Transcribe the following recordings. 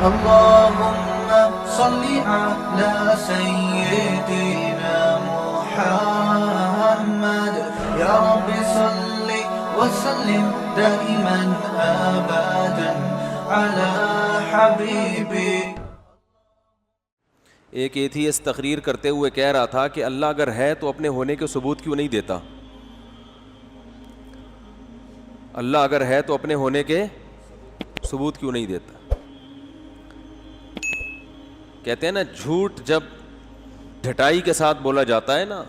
اللهم صل على سيدنا محمد يا رب صل وسلم دائما ابدا على حبيبي. ایک ایتھیسٹ تقریر کرتے ہوئے کہہ رہا تھا کہ اللہ اگر ہے تو اپنے ہونے کے ثبوت کیوں نہیں دیتا؟ اللہ اگر ہے تو اپنے ہونے کے ثبوت کیوں نہیں دیتا؟ کہتے ہیں نا جھوٹ جب ڈھٹائی کے ساتھ بولا جاتا ہے نا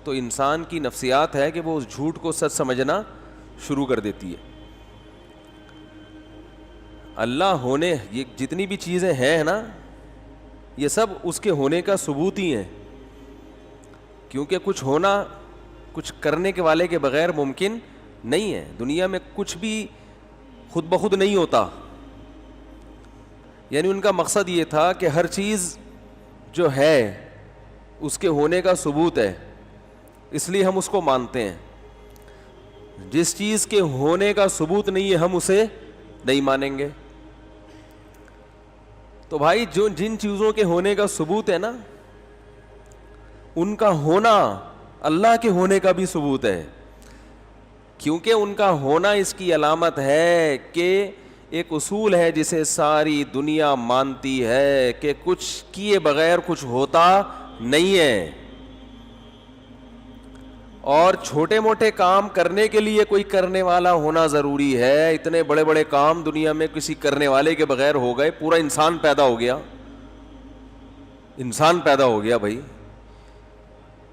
تو انسان کی نفسیات ہے کہ وہ اس جھوٹ کو سچ سمجھنا شروع کر دیتی ہے. اللہ ہونے یہ جتنی بھی چیزیں ہیں نا یہ سب اس کے ہونے کا ثبوت ہی ہیں, کیونکہ کچھ ہونا کچھ کرنے کے والے کے بغیر ممکن نہیں ہے. دنیا میں کچھ بھی خود بخود نہیں ہوتا, یعنی ان کا مقصد یہ تھا کہ ہر چیز جو ہے اس کے ہونے کا ثبوت ہے, اس لیے ہم اس کو مانتے ہیں. جس چیز کے ہونے کا ثبوت نہیں ہے ہم اسے نہیں مانیں گے. تو بھائی جو جن چیزوں کے ہونے کا ثبوت ہے نا ان کا ہونا اللہ کے ہونے کا بھی ثبوت ہے, کیونکہ ان کا ہونا اس کی علامت ہے کہ ایک اصول ہے جسے ساری دنیا مانتی ہے کہ کچھ کیے بغیر کچھ ہوتا نہیں ہے, اور چھوٹے موٹے کام کرنے کے لیے کوئی کرنے والا ہونا ضروری ہے. اتنے بڑے بڑے کام دنیا میں کسی کرنے والے کے بغیر ہو گئے, پورا انسان پیدا ہو گیا, انسان پیدا ہو گیا بھائی.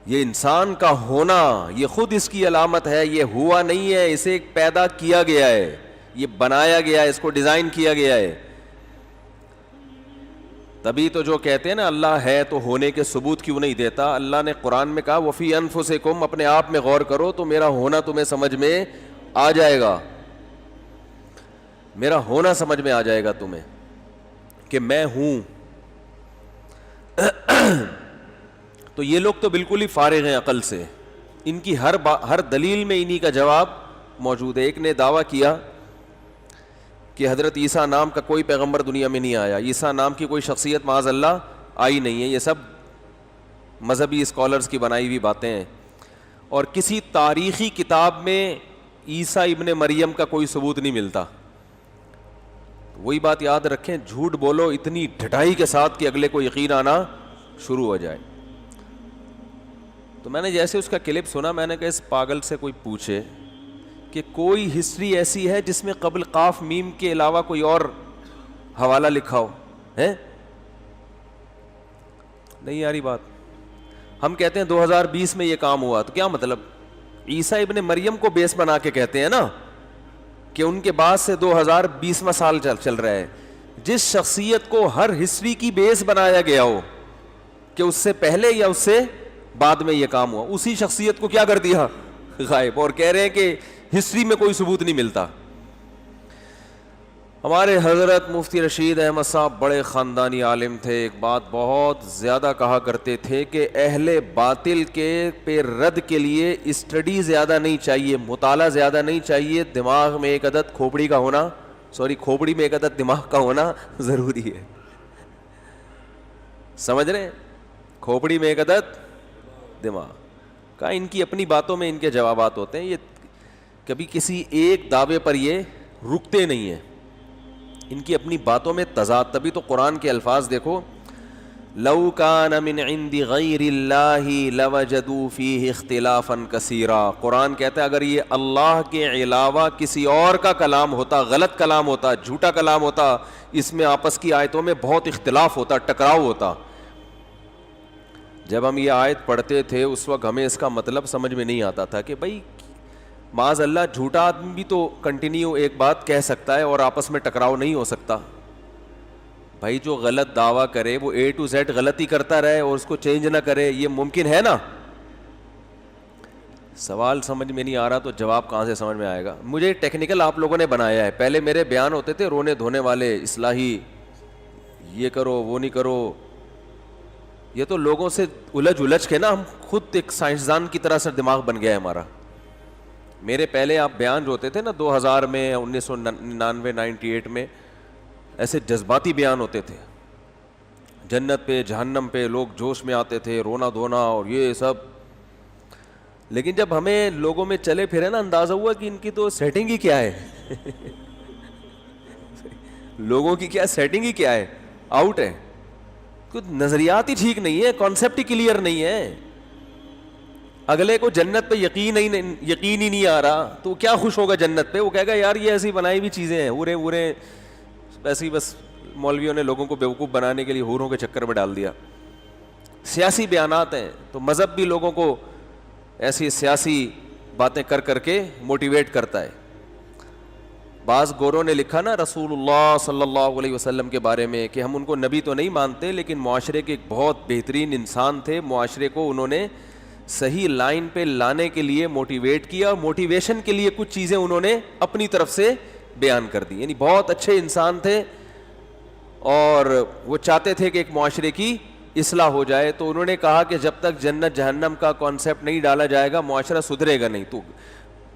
یہ انسان کا ہونا یہ خود اس کی علامت ہے, یہ ہوا نہیں ہے, اسے پیدا کیا گیا ہے, یہ بنایا گیا ہے, اس کو ڈیزائن کیا گیا ہے. تبھی تو جو کہتے ہیں نا اللہ ہے تو ہونے کے ثبوت کیوں نہیں دیتا, اللہ نے قرآن میں کہا وفی انفسکم, اپنے آپ میں غور کرو تو میرا ہونا تمہیں سمجھ میں آ جائے گا, میرا ہونا سمجھ میں آ جائے گا تمہیں کہ میں ہوں. تو یہ لوگ تو بالکل ہی فارغ ہیں عقل سے, ان کی ہر دلیل میں انہی کا جواب موجود ہے. ایک نے دعویٰ کیا کہ حضرت عیسیٰ نام کا کوئی پیغمبر دنیا میں نہیں آیا, عیسیٰ نام کی کوئی شخصیت معاذ اللہ آئی نہیں ہے. یہ سب مذہبی اسکالرز کی بنائی ہوئی باتیں ہیں, اور کسی تاریخی کتاب میں عیسیٰ ابن مریم کا کوئی ثبوت نہیں ملتا. وہی بات یاد رکھیں, جھوٹ بولو اتنی ڈھٹائی کے ساتھ کہ اگلے کو یقین آنا شروع ہو جائے. تو میں نے جیسے اس کا کلپ سنا میں نے کہا اس پاگل سے کوئی پوچھے کہ کوئی ہسٹری ایسی ہے جس میں قبل قاف میم کے علاوہ کوئی اور حوالہ لکھا ہو ہے؟ نہیں یاری بات. ہم کہتے ہیں 2020 میں یہ کام ہوا, تو کیا مطلب عیسیٰ ابن مریم کو بیس بنا کے کہتے ہیں نا کہ ان کے بعد سے 2020واں سال چل رہا ہے. جس شخصیت کو ہر ہسٹری کی بیس بنایا گیا ہو کہ اس سے پہلے یا اس سے بعد میں یہ کام ہوا, اسی شخصیت کو کیا کر دیا غائب, اور کہہ رہے ہیں کہ ہسٹری میں کوئی ثبوت نہیں ملتا. ہمارے حضرت مفتی رشید احمد صاحب بڑے خاندانی عالم تھے, ایک بات بہت زیادہ کہا کرتے تھے کہ اہل باطل کے پہ رد کے لیے اسٹڈی زیادہ نہیں چاہیے, مطالعہ زیادہ نہیں چاہیے, دماغ میں ایک عدد کھوپڑی کا ہونا کھوپڑی میں ایک عدد دماغ کا ہونا ضروری ہے. سمجھ رہے ہیں, کھوپڑی میں ایک عدد دماغ کا. ان کی اپنی باتوں میں ان کے جوابات ہوتے ہیں, یہ کبھی کسی ایک دعوے پر یہ رکتے نہیں ہیں, ان کی اپنی باتوں میں تضاد. تبھی تو قرآن کے الفاظ دیکھو, لو کان من عند غیر اللہ لوجدوا فیہ اختلافا کثیرا. قرآن کہتا ہے اگر یہ اللہ کے علاوہ کسی اور کا کلام ہوتا, غلط کلام ہوتا, جھوٹا کلام ہوتا, اس میں آپس کی آیتوں میں بہت اختلاف ہوتا, ٹکراؤ ہوتا. جب ہم یہ آیت پڑھتے تھے اس وقت ہمیں اس کا مطلب سمجھ میں نہیں آتا تھا کہ بھائی معاذ اللہ جھوٹا آدمی بھی تو کنٹینیو ایک بات کہہ سکتا ہے اور آپس میں ٹکراؤ نہیں ہو سکتا. بھائی جو غلط دعویٰ کرے وہ A to Z غلطی کرتا رہے اور اس کو چینج نہ کرے, یہ ممکن ہے نا؟ سوال سمجھ میں نہیں آ رہا تو جواب کہاں سے سمجھ میں آئے گا؟ مجھے ٹیکنیکل آپ لوگوں نے بنایا ہے. پہلے میرے بیان ہوتے تھے رونے دھونے والے, اصلاحی, یہ کرو وہ نہیں کرو. یہ تو لوگوں سے الجھ کے نا ہم خود ایک سائنسدان کی طرح سے دماغ بن گیا ہے ہمارا. میرے پہلے آپ بیان جو ہوتے تھے نا 2000 میں, 1999 98 میں, ایسے جذباتی بیان ہوتے تھے, جنت پہ جہنم پہ لوگ جوش میں آتے تھے, رونا دھونا اور یہ سب. لیکن جب ہمیں لوگوں میں چلے پھرے نا, اندازہ ہوا کہ ان کی تو سیٹنگ ہی کیا ہے لوگوں کی کیا سیٹنگ ہی کیا ہے, آؤٹ ہے. کچھ نظریات ہی ٹھیک نہیں ہے, کانسیپٹ ہی کلیئر نہیں ہے. اگلے کو جنت پہ یقین ہی نہیں آ رہا تو کیا خوش ہوگا جنت پہ؟ وہ کہے گا یار یہ ایسی بنائی ہوئی چیزیں ہیں, ہورے ایسی, بس مولویوں نے لوگوں کو بیوقوف بنانے کے لیے ہوروں کے چکر میں ڈال دیا. سیاسی بیانات ہیں تو مذہب بھی لوگوں کو ایسی سیاسی باتیں کر کر کے موٹیویٹ کرتا ہے. بعض گوروں نے لکھا نا رسول اللہ صلی اللہ علیہ وسلم کے بارے میں کہ ہم ان کو نبی تو نہیں مانتے لیکن معاشرے کے ایک بہت بہترین انسان تھے, معاشرے کو انہوں نے صحیح لائن پہ لانے کے لیے موٹیویٹ کیا, موٹیویشن کے لیے کچھ چیزیں انہوں نے اپنی طرف سے بیان کر دی. یعنی بہت اچھے انسان تھے اور وہ چاہتے تھے کہ ایک معاشرے کی اصلاح ہو جائے. تو انہوں نے کہا کہ جب تک جنت جہنم کا کانسیپٹ نہیں ڈالا جائے گا معاشرہ سدھرے گا نہیں. تو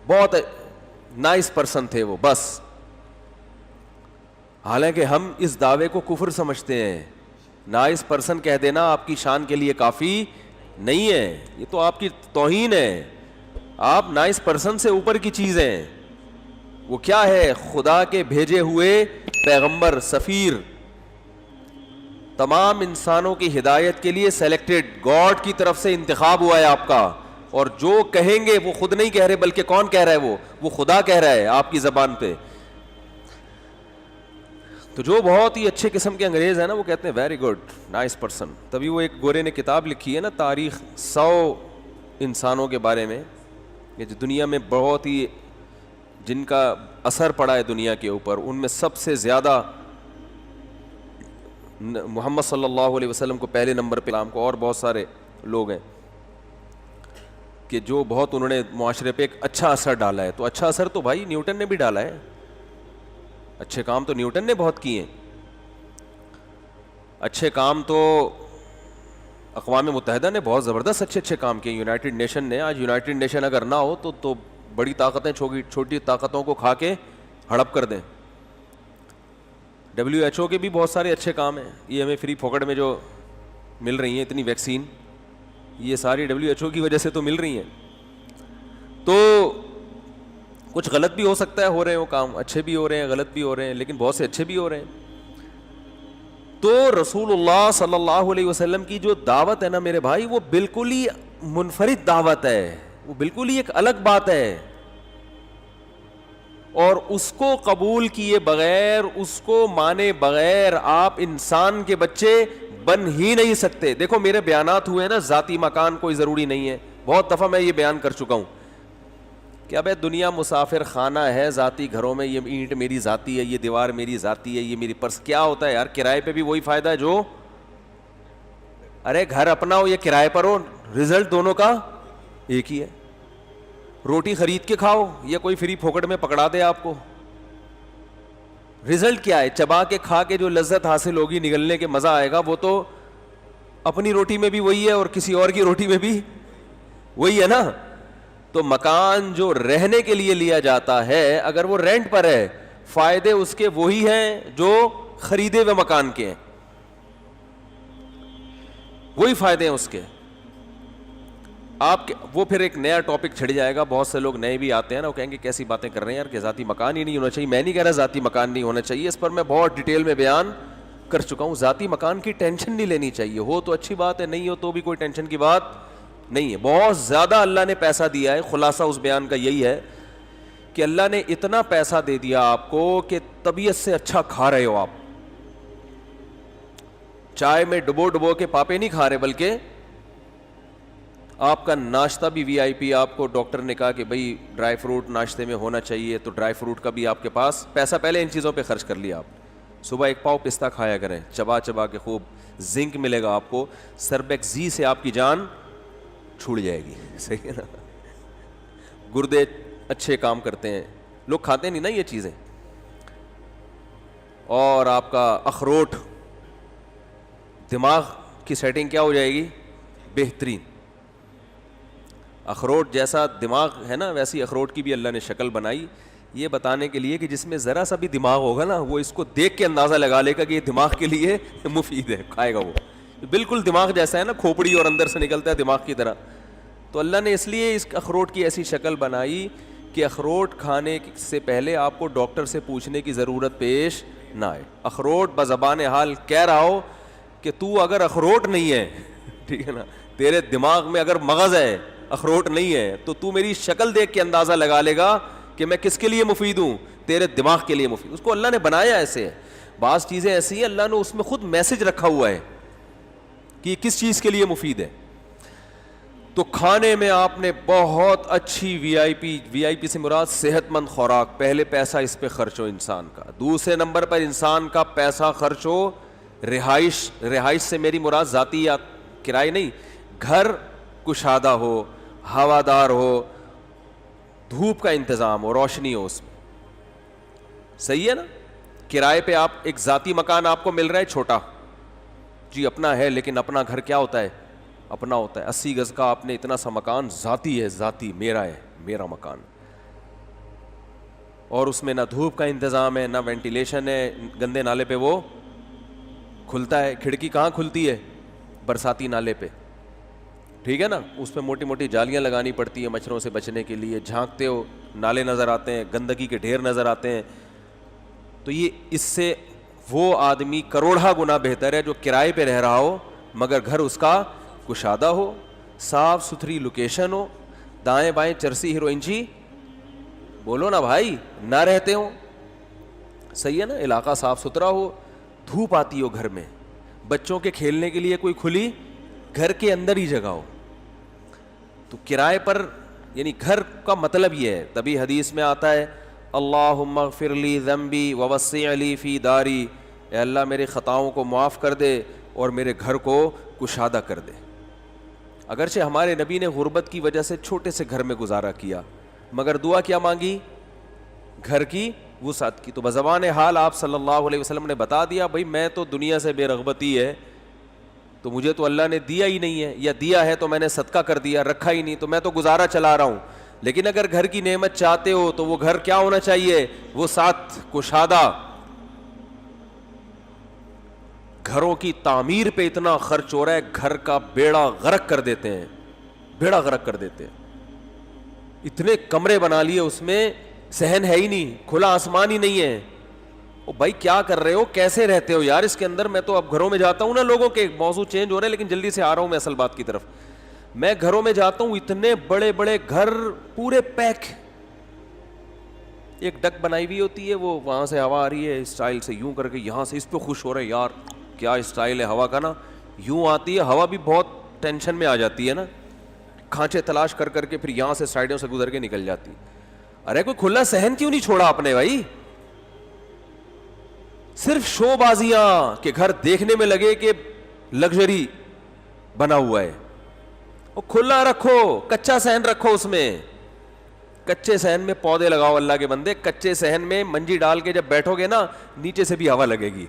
بہت نائس پرسن تھے وہ بس. حالانکہ ہم اس دعوے کو کفر سمجھتے ہیں. نائس پرسن کہہ دینا آپ کی شان کے لیے کافی نہیں ہے, یہ تو آپ کی توہین ہے. آپ نائس پرسن سے اوپر کی چیز ہیں. وہ کیا ہے؟ خدا کے بھیجے ہوئے پیغمبر, سفیر, تمام انسانوں کی ہدایت کے لیے سلیکٹڈ, گاڈ کی طرف سے انتخاب ہوا ہے آپ کا. اور جو کہیں گے وہ خود نہیں کہہ رہے بلکہ کون کہہ رہا ہے؟ وہ خدا کہہ رہا ہے آپ کی زبان پہ. تو جو بہت ہی اچھے قسم کے انگریز ہیں نا وہ کہتے ہیں ویری گڈ, نائس پرسن. تبھی وہ ایک گورے نے کتاب لکھی ہے نا تاریخ 100 انسانوں کے بارے میں کہ جو دنیا میں بہت ہی جن کا اثر پڑا ہے دنیا کے اوپر, ان میں سب سے زیادہ محمد صلی اللہ علیہ وسلم کو پہلے نمبر پہ, کو اور بہت سارے لوگ ہیں کہ جو بہت انہوں نے معاشرے پہ ایک اچھا اثر ڈالا ہے. تو اچھا اثر تو بھائی نیوٹن نے بھی ڈالا ہے, اچھے کام تو نیوٹن نے بہت کیے ہیں. اچھے کام تو اقوام متحدہ نے بہت زبردست اچھے کام کیے. یونائٹڈ نیشن نے, آج یونائٹڈ نیشن اگر نہ ہو تو بڑی طاقتیں چھوٹی طاقتوں کو کھا کے ہڑپ کر دیں. WHO کے بھی بہت سارے اچھے کام ہیں. یہ ہمیں فری پھوکٹ میں جو مل رہی ہیں اتنی ویکسین, یہ ساری WHO کی وجہ سے تو مل رہی ہیں. تو کچھ غلط بھی ہو سکتا ہے, ہو رہے ہیں وہ کام, اچھے بھی ہو رہے ہیں غلط بھی ہو رہے ہیں, لیکن بہت سے اچھے بھی ہو رہے ہیں. تو رسول اللہ صلی اللہ علیہ وسلم کی جو دعوت ہے نا میرے بھائی, وہ بالکل ہی منفرد دعوت ہے, وہ بالکل ہی ایک الگ بات ہے. اور اس کو قبول کیے بغیر, اس کو مانے بغیر آپ انسان کے بچے بن ہی نہیں سکتے. دیکھو میرے بیانات ہوئے نا, ذاتی مکان کوئی ضروری نہیں ہے. بہت دفعہ میں یہ بیان کر چکا ہوں کہ اب دنیا مسافر خانہ ہے ذاتی گھروں میں. یہ اینٹ میری ذاتی ہے, یہ دیوار میری ذاتی ہے, یہ میری پرس. کیا ہوتا ہے یار, کرائے پہ بھی وہی فائدہ ہے جو, ارے گھر اپنا ہو یا کرائے پر ہو, رزلٹ دونوں کا ایک ہی ہے. روٹی خرید کے کھاؤ یا کوئی فری پھوکٹ میں پکڑا دے آپ کو, رزلٹ کیا ہے؟ چبا کے کھا کے جو لذت حاصل ہوگی, نگلنے کے مزہ آئے گا, وہ تو اپنی روٹی میں بھی وہی ہے اور کسی اور کی روٹی میں بھی وہی ہے نا. تو مکان جو رہنے کے لیے لیا جاتا ہے, اگر وہ رینٹ پر ہے, فائدے اس کے وہی ہیں جو خریدے ہوئے مکان کے ہیں, وہی فائدے ہیں اس کے. آپ کے وہ پھر ایک نیا ٹاپک چھڑ جائے گا. بہت سے لوگ نئے بھی آتے ہیں نا, وہ کہیں گے کیسی باتیں کر رہے ہیں یار کہ ذاتی مکان ہی نہیں ہونا چاہیے. میں نہیں کہہ رہا ذاتی مکان نہیں ہونا چاہیے, اس پر میں بہت ڈیٹیل میں بیان کر چکا ہوں. ذاتی مکان کی ٹینشن نہیں لینی چاہیے, ہو تو اچھی بات ہے, نہیں ہو تو بھی کوئی ٹینشن کی بات نہیں ہے. بہت زیادہ اللہ نے پیسہ دیا ہے. خلاصہ اس بیان کا یہی ہے کہ اللہ نے اتنا پیسہ دے دیا آپ کو کہ طبیعت سے اچھا کھا رہے ہو آپ. چائے میں ڈبو کے پاپے نہیں کھا رہے, بلکہ آپ کا ناشتہ بھی وی آئی پی. آپ کو ڈاکٹر نے کہا کہ بھائی ڈرائی فروٹ ناشتے میں ہونا چاہیے, تو ڈرائی فروٹ کا بھی آپ کے پاس پیسہ پہلے ان چیزوں پہ خرچ کر لیا. آپ صبح ایک پاؤ پستہ کھایا کریں, چبا کے خوب, زنک ملے گا آپ کو. سربیکزی سے آپ کی جان چھوڑ جائے گی, صحیح ہے نا. گردے اچھے کام کرتے ہیں, لوگ کھاتے نہیں نا یہ چیزیں. اور آپ کا اخروٹ, دماغ کی سیٹنگ کیا ہو جائے گی؟ بہترین. اخروٹ جیسا دماغ ہے نا, ویسی اخروٹ کی بھی اللہ نے شکل بنائی یہ بتانے کے لیے کہ جس میں ذرا سا بھی دماغ ہوگا نا وہ اس کو دیکھ کے اندازہ لگا لے گا کہ یہ دماغ کے لیے مفید ہے, کھائے گا وہ. بالکل دماغ جیسا ہے نا, کھوپڑی اور اندر سے نکلتا ہے دماغ کی طرح. تو اللہ نے اس لیے اس اخروٹ کی ایسی شکل بنائی کہ اخروٹ کھانے سے پہلے آپ کو ڈاکٹر سے پوچھنے کی ضرورت پیش نہ آئے. اخروٹ بزبان حال کہہ رہا ہو کہ تو اگر اخروٹ نہیں ہے, ٹھیک ہے نا, تیرے دماغ میں اگر مغز ہے, اخروٹ نہیں ہے, تو میری شکل دیکھ کے اندازہ لگا لے گا کہ میں کس کے لیے مفید ہوں, تیرے دماغ کے لیے مفید. اس کو اللہ نے بنایا ایسے ہے. بعض چیزیں ایسی ہیں اللہ نے اس میں خود میسج رکھا ہوا ہے کہ کس چیز کے لیے مفید ہے. تو کھانے میں آپ نے بہت اچھی وی آئی پی سے مراد صحت مند خوراک, پہلے پیسہ اس پہ خرچ ہو انسان کا. دوسرے نمبر پر انسان کا پیسہ خرچ ہو رہائش سے میری مراد ذاتی یا کرائے نہیں, گھر کشادہ ہو, ہوادار ہو, دھوپ کا انتظام ہو, روشنی ہو اس میں. صحیح ہے نا. کرائے پہ آپ ایک ذاتی مکان آپ کو مل رہا ہے چھوٹا, جی اپنا ہے, لیکن اپنا گھر کیا ہوتا ہے, اپنا ہوتا ہے. 80 گز کا آپ نے اتنا سا مکان ذاتی ہے, ذاتی میرا ہے, میرا مکان, اور اس میں نہ دھوپ کا انتظام ہے, نہ وینٹیلیشن ہے, گندے نالے پہ وہ کھلتا ہے. کھڑکی کہاں کھلتی ہے, برساتی نالے پہ, ٹھیک ہے نا. اس پہ موٹی موٹی جالیاں لگانی پڑتی ہیں مچھروں سے بچنے کے لیے. جھانکتے ہو نالے نظر آتے ہیں, گندگی کے ڈھیر نظر آتے ہیں. تو یہ اس سے وہ آدمی کروڑہ گنا بہتر ہے جو کرائے پہ رہ رہا ہو مگر گھر اس کا کشادہ ہو, صاف ستھری لوکیشن ہو, دائیں بائیں چرسی ہیروئنچی بولو نا بھائی نہ رہتے ہوں. صحیح ہے نا. علاقہ صاف ستھرا ہو, دھوپ آتی ہو گھر میں, بچوں کے کھیلنے کے لیے کوئی کھلی گھر کے اندر ہی جگہ ہو. تو کرائے پر یعنی گھر کا مطلب یہ ہے. تبھی حدیث میں آتا ہے اللہم اغفر لی ذنبی ووسع لی فی داری, اے اللہ میرے خطاؤں کو معاف کر دے اور میرے گھر کو کشادہ کر دے. اگرچہ ہمارے نبی نے غربت کی وجہ سے چھوٹے سے گھر میں گزارا کیا مگر دعا کیا مانگی, گھر کی وسعت کی. تو بزبان حال آپ صلی اللہ علیہ وسلم نے بتا دیا بھائی میں تو دنیا سے بے رغبتی ہے, تو مجھے تو اللہ نے دیا ہی نہیں ہے, یا دیا ہے تو میں نے صدقہ کر دیا, رکھا ہی نہیں, تو میں تو گزارا چلا رہا ہوں. لیکن اگر گھر کی نعمت چاہتے ہو تو وہ گھر کیا ہونا چاہیے, وہ ساتھ کشادہ. گھروں کی تعمیر پہ اتنا خرچ ہو رہا ہے, گھر کا بیڑا غرق کر دیتے ہیں, بیڑا غرق کر دیتے ہیں. اتنے کمرے بنا لیے اس میں صحن ہے ہی نہیں, کھلا آسمان ہی نہیں ہے. او بھائی کیا کر رہے ہو, کیسے رہتے ہو یار اس کے اندر. میں تو اب گھروں میں جاتا ہوں نا, لوگوں کے موضوع چینج ہو رہے ہیں لیکن جلدی سے آ رہا ہوں میں اصل بات کی طرف. میں گھروں میں جاتا ہوں, اتنے بڑے بڑے گھر پورے پیک, ایک ڈک بنائی ہوئی ہوتی ہے, وہ وہاں سے ہوا آ رہی ہے اسٹائل سے یوں کر کے, یہاں سے اس پہ خوش ہو رہے ہیں یار کیا اسٹائل ہے ہوا کا نا, یوں آتی ہے ہوا بھی بہت ٹینشن میں آ جاتی ہے نا, کھانچے تلاش کر کر کے پھر یہاں سے سائڈوں سے گزر کے نکل جاتی. ارے کوئی کھلا صحن کیوں نہیں چھوڑا آپ نے بھائی. صرف شو بازیاں کہ گھر دیکھنے میں لگے کہ لگژری بنا ہوا ہے. وہ کھلا رکھو, کچا صحن رکھو, اس میں کچے صحن میں پودے لگاؤ اللہ کے بندے. کچے صحن میں منجی ڈال کے جب بیٹھو گے نا نیچے سے بھی ہوا لگے گی.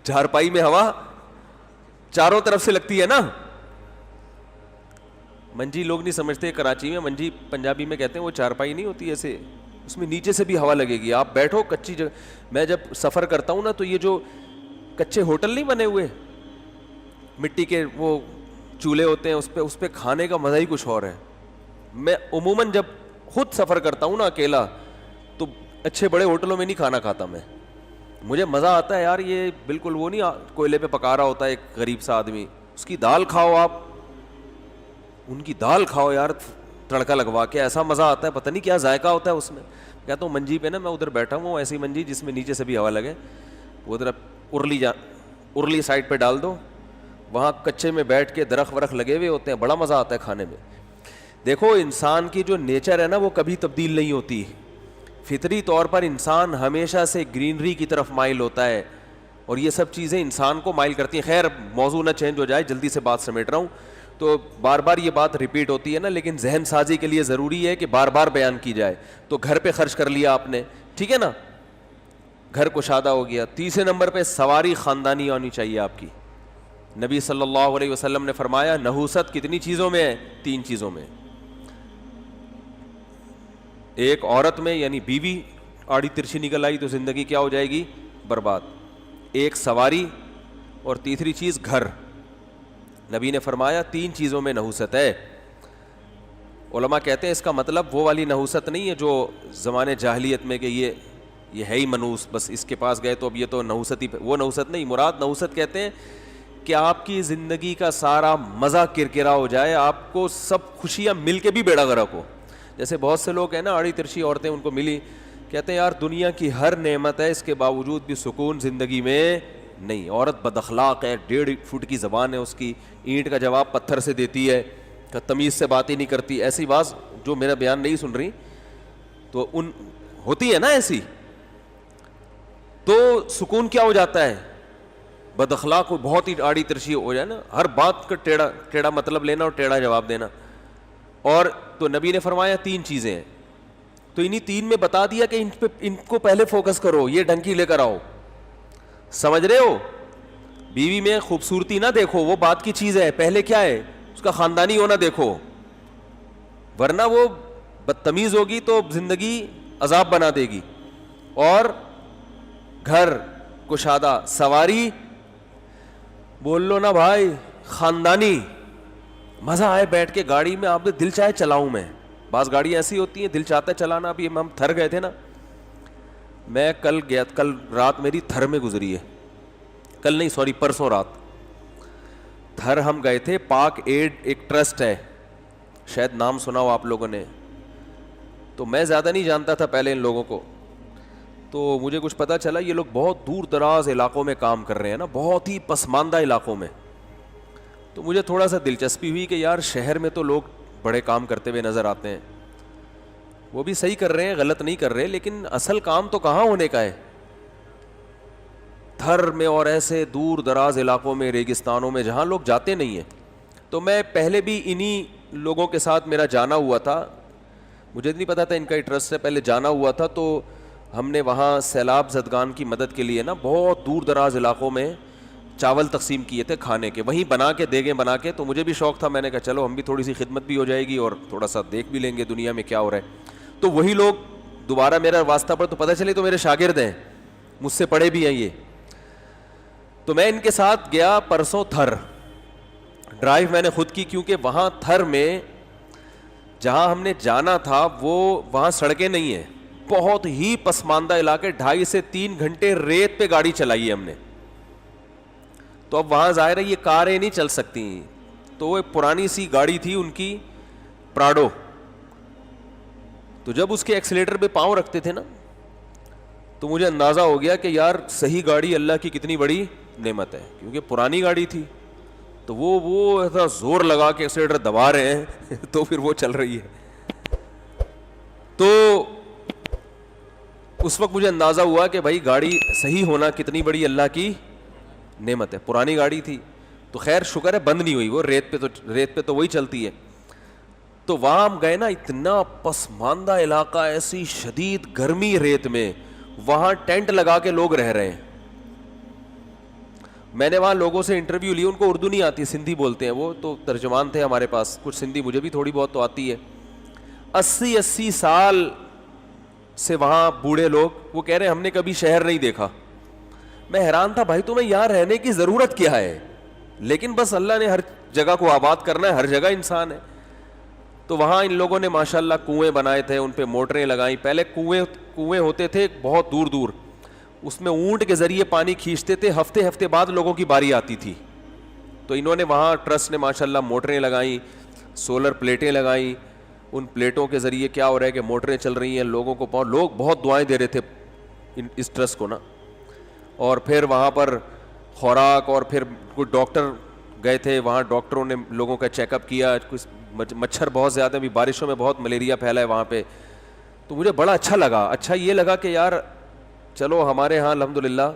چارپائی میں ہوا چاروں طرف سے لگتی ہے نا. منجی لوگ نہیں سمجھتے, کراچی میں منجی پنجابی میں کہتے ہیں, وہ چارپائی نہیں ہوتی ایسے, اس میں نیچے سے بھی ہوا لگے گی. آپ بیٹھو کچی جگہ. میں جب سفر کرتا ہوں نا تو یہ جو کچے ہوٹل نہیں بنے ہوئے مٹی کے وہ چولہے ہوتے ہیں, اس پہ کھانے کا مزہ ہی کچھ اور ہے. میں عموماً جب خود سفر کرتا ہوں نا اکیلا تو اچھے بڑے ہوٹلوں میں نہیں کھانا کھاتا میں. مجھے مزہ آتا ہے یار, یہ بالکل وہ نہیں کوئلے پہ پکا رہا ہوتا ہے ایک غریب سا آدمی, اس کی دال کھاؤ, آپ ان کی دال کھاؤ یار تڑکا لگوا کے, ایسا مزہ آتا ہے, پتہ نہیں کیا ذائقہ ہوتا ہے اس میں. کہتا ہوں منجی پہ نا, میں ادھر بیٹھا ہوں ایسی منجی جس میں نیچے سے بھی ہوا لگے, وہ ادھر ارلی سائڈ پہ ڈال دو, وہاں کچے میں بیٹھ کے درخت ورخت لگے ہوئے ہوتے ہیں, بڑا مزہ آتا ہے کھانے میں. دیکھو انسان کی جو نیچر ہے نا وہ کبھی تبدیل نہیں ہوتی. فطری طور پر انسان ہمیشہ سے گرینری کی طرف مائل ہوتا ہے, اور یہ سب چیزیں انسان کو مائل کرتی ہیں. خیر موضوع نہ چینج ہو جائے, جلدی سے بات سمیٹ رہا ہوں, تو بار بار یہ بات ریپیٹ ہوتی ہے نا, لیکن ذہن سازی کے لیے ضروری ہے کہ بار بار بیان کی جائے. تو گھر پہ خرچ کر لیا آپ نے, ٹھیک ہے نا, گھر کشادہ ہو گیا. تیسرے نمبر پہ سواری خاندانی ہونی چاہیے آپ کی. نبی صلی اللہ علیہ وسلم نے فرمایا نحوست کتنی چیزوں میں ہے, 3 چیزوں میں. ایک عورت میں یعنی بیوی آڑی ترچھی نکل آئی تو زندگی کیا ہو جائے گی؟ برباد. ایک سواری اور تیسری چیز گھر. نبی نے فرمایا 3 چیزوں میں نحوست ہے. علماء کہتے ہیں اس کا مطلب وہ والی نحوست نہیں ہے جو زمانے جاہلیت میں کہ یہ ہے ہی منوس، بس اس کے پاس گئے تو اب یہ تو نحوست ہی، وہ نحوست نہیں. مراد نحوست کہتے ہیں کہ آپ کی زندگی کا سارا مزہ کرکرا ہو جائے، آپ کو سب خوشیاں مل کے بھی بیڑا غرق ہو. جیسے بہت سے لوگ ہیں نا آڑی ترچھی عورتیں ان کو ملی، کہتے ہیں یار دنیا کی ہر نعمت ہے، اس کے باوجود بھی سکون زندگی میں نہیں. عورت بد اخلاق ہے، 1.5 فٹ کی زبان ہے اس کی، اینٹ کا جواب پتھر سے دیتی ہے، تمیز سے بات ہی نہیں کرتی. ایسی بات جو میرا بیان نہیں سن رہی تو ان ہوتی ہے نا ایسی، تو سکون کیا ہو جاتا ہے؟ بد اخلاق کو بہت ہی آڑی ترچھی ہو جائے نا، ہر بات کا ٹیڑھا مطلب لینا اور ٹیڑھا جواب دینا. اور تو نبی نے فرمایا 3 چیزیں ہیں، تو انہی 3 میں بتا دیا کہ ان کو پہلے فوکس کرو، یہ ڈنکی لے کر آؤ. سمجھ رہے ہو؟ بیوی میں خوبصورتی نہ دیکھو، وہ بات کی چیز ہے، پہلے کیا ہے اس کا خاندانی ہونا دیکھو، ورنہ وہ بدتمیز ہوگی تو زندگی عذاب بنا دے گی. اور گھر کشادہ، سواری بول لو نا بھائی، خاندانی، مزہ آئے بیٹھ کے گاڑی میں، آپ نے دل چاہے چلاؤں میں. بعض گاڑی ایسی ہوتی ہیں دل چاہتا ہے چلانا. ابھی ہم تھر گئے تھے نا، میں کل گیا، کل رات میری تھر میں گزری ہے، کل نہیں سوری پرسوں رات. تھر ہم گئے تھے، پاک ایڈ ایک ٹرسٹ ہے، شاید نام سنا ہو آپ لوگوں نے. تو میں زیادہ نہیں جانتا تھا پہلے ان لوگوں کو، تو مجھے کچھ پتہ چلا یہ لوگ بہت دور دراز علاقوں میں کام کر رہے ہیں نا، بہت ہی پسماندہ علاقوں میں. تو مجھے تھوڑا سا دلچسپی ہوئی کہ یار شہر میں تو لوگ بڑے کام کرتے ہوئے نظر آتے ہیں، وہ بھی صحیح کر رہے ہیں، غلط نہیں کر رہے، لیکن اصل کام تو کہاں ہونے کا ہے؟ تھر میں اور ایسے دور دراز علاقوں میں، ریگستانوں میں جہاں لوگ جاتے نہیں ہیں. تو میں پہلے بھی انہی لوگوں کے ساتھ میرا جانا ہوا تھا، مجھے نہیں پتا تھا ان کا انٹرسٹ ہے، پہلے جانا ہوا تھا. تو ہم نے وہاں سیلاب زدگان کی مدد کے لیے نا بہت دور دراز علاقوں میں چاول تقسیم کیے تھے کھانے کے، وہیں بنا کے دیگیں بنا کے. تو مجھے بھی شوق تھا، میں نے کہا چلو ہم بھی تھوڑی سی خدمت بھی ہو جائے گی اور تھوڑا سا دیکھ بھی لیں گے دنیا میں کیا ہو رہا ہے. تو وہی لوگ دوبارہ میرا واسطہ پڑ تو پتہ چلے تو میرے شاگرد ہیں، مجھ سے پڑھے بھی ہیں یہ. تو میں ان کے ساتھ گیا پرسوں تھر، ڈرائیو میں نے خود کی، کیونکہ وہاں تھر میں جہاں ہم نے جانا تھا وہ وہاں سڑکیں نہیں ہیں، بہت ہی پسماندہ علاقے. 2.5 سے 3 گھنٹے ریت پہ گاڑی چلائی ہے ہم نے. تو اب وہاں ظاہر ہے یہ کاریں نہیں چل سکتی، تو وہ ایک پرانی سی گاڑی تھی ان کی پراڈو. تو جب اس کے ایکسیلیٹر پہ پاؤں رکھتے تھے نا تو مجھے اندازہ ہو گیا کہ یار صحیح گاڑی اللہ کی کتنی بڑی نعمت ہے، کیونکہ پرانی گاڑی تھی تو وہ ایسا زور لگا کے ایکسیلیٹر دبا رہے ہیں تو پھر وہ چل رہی ہے. تو اس وقت مجھے اندازہ ہوا کہ بھائی گاڑی صحیح ہونا کتنی بڑی اللہ کی نعمت ہے. پرانی گاڑی تھی تو خیر شکر ہے بند نہیں ہوئی، وہ ریت پہ تو وہی چلتی ہے. تو وہاں ہم گئے نا، اتنا پسماندہ علاقہ، ایسی شدید گرمی ریت میں، وہاں ٹینٹ لگا کے لوگ رہ رہے ہیں. میں نے وہاں لوگوں سے انٹرویو لی، ان کو اردو نہیں آتی، سندھی بولتے ہیں وہ، تو ترجمان تھے ہمارے پاس، کچھ سندھی مجھے بھی تھوڑی بہت تو آتی ہے. 80 سال سے وہاں بوڑھے لوگ، وہ کہہ رہے ہیں ہم نے کبھی شہر نہیں دیکھا. میں حیران تھا بھائی تمہیں یہاں رہنے کی ضرورت کیا ہے؟ لیکن بس اللہ نے ہر جگہ کو آباد کرنا ہے، ہر جگہ انسان ہے. تو وہاں ان لوگوں نے ماشاءاللہ کنویں بنائے تھے، ان پہ موٹریں لگائیں. پہلے کنویں ہوتے تھے بہت دور دور، اس میں اونٹ کے ذریعے پانی کھینچتے تھے، ہفتے بعد لوگوں کی باری آتی تھی. تو انہوں نے وہاں ٹرسٹ نے ماشاءاللہ موٹریں لگائیں، سولر پلیٹیں لگائیں. ان پلیٹوں کے ذریعے کیا ہو رہا ہے کہ موٹریں چل رہی ہیں، لوگوں کو لوگ بہت دعائیں دے رہے تھے اس ٹرسٹ کو نا. اور پھر وہاں پر خوراک، اور پھر کوئی ڈاکٹر گئے تھے وہاں، ڈاکٹروں نے لوگوں کا چیک اپ کیا. کچھ مچھر بہت زیادہ، ابھی بارشوں میں بہت ملیریا پھیلا ہے وہاں پہ. تو مجھے بڑا اچھا لگا. اچھا یہ لگا کہ یار چلو ہمارے ہاں الحمدللہ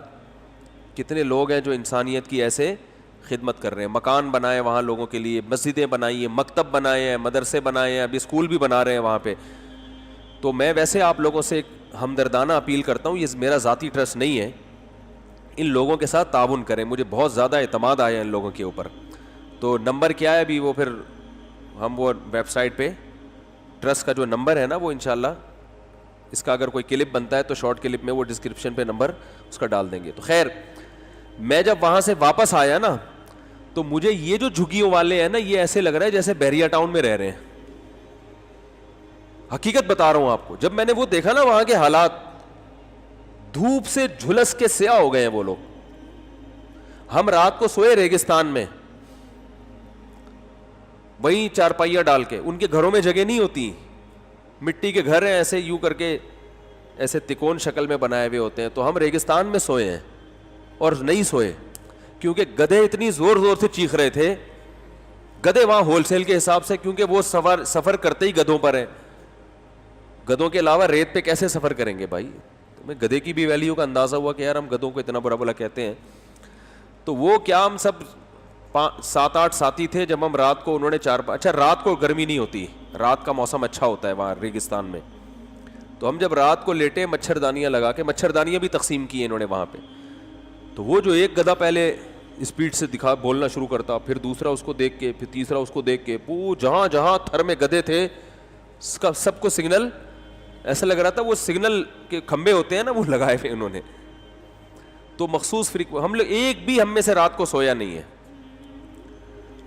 کتنے لوگ ہیں جو انسانیت کی ایسے خدمت کر رہے ہیں. مکان بنائے وہاں لوگوں کے لیے، مسجدیں بنائی ہیں، مکتب بنائے ہیں، مدرسے بنائے ہیں، ابھی اسکول بھی بنا رہے ہیں وہاں پہ. تو میں ویسے آپ لوگوں سے ایک ہمدردانہ اپیل کرتا ہوں، یہ میرا ذاتی ٹرسٹ نہیں ہے، ان لوگوں کے ساتھ تعاون کریں. مجھے بہت زیادہ اعتماد آیا ان لوگوں کے اوپر. تو نمبر کیا ہے ابھی، وہ پھر ہم وہ ویب سائٹ پہ ٹرسٹ کا جو نمبر ہے نا وہ انشاءاللہ اس کا اگر کوئی کلپ بنتا ہے تو شارٹ کلپ میں وہ ڈسکرپشن پہ نمبر اس کا ڈال دیں گے. تو خیر میں جب وہاں سے واپس آیا نا تو مجھے یہ جو جھگیوں والے ہیں نا یہ ایسے لگ رہا ہے جیسے بحریہ ٹاؤن میں رہ رہے ہیں. حقیقت بتا رہا ہوں آپ کو, جب میں نے وہ دیکھا نا وہاں کے حالات, دھوپ سے جھلس کے سیاہ ہو گئے ہیں وہ لوگ. ہم رات کو سوئے ریگستان میں وہیں چارپائیاں ڈال کے, ان کے گھروں میں جگہ نہیں ہوتی, مٹی کے گھر ہیں ایسے یوں کر کے ایسے تکون شکل میں بنائے ہوئے ہوتے ہیں. تو ہم ریگستان میں سوئے ہیں اور نہیں سوئے کیونکہ گدھے اتنی زور زور سے چیخ رہے تھے. گدھے وہاں ہول سیل کے حساب سے, کیونکہ وہ سفر کرتے ہی گدھوں پر ہیں, گدھوں کے علاوہ ریت پہ کیسے سفر کریں گے بھائی. تو میں گدھے کی بھی ویلیو کا اندازہ ہوا کہ یار ہم گدھوں کو اتنا برا بلا کہتے ہیں. تو وہ کیا ہم سب 7-8 ساتھی تھے جب ہم رات کو, انہوں نے اچھا رات کو گرمی نہیں ہوتی, رات کا موسم اچھا ہوتا ہے وہاں ریگستان میں. تو ہم جب رات کو لیٹے مچھردانیاں لگا کے, مچھردانیاں بھی تقسیم کی انہوں نے وہاں پہ. تو وہ جو ایک گدھا پہلے اسپیڈ سے بولنا شروع کرتا, پھر دوسرا اس کو دیکھ کے, پھر تیسرا اس کو دیکھ کے, جہاں جہاں تھر میں گدھے تھے سب کو سگنل, ایسا لگ رہا تھا وہ سگنل کے کھمبے ہوتے ہیں نا وہ لگائے ہوئے انہوں نے. تو مخصوص ہم لوگ ایک بھی ہم میں سے رات کو سویا نہیں ہے,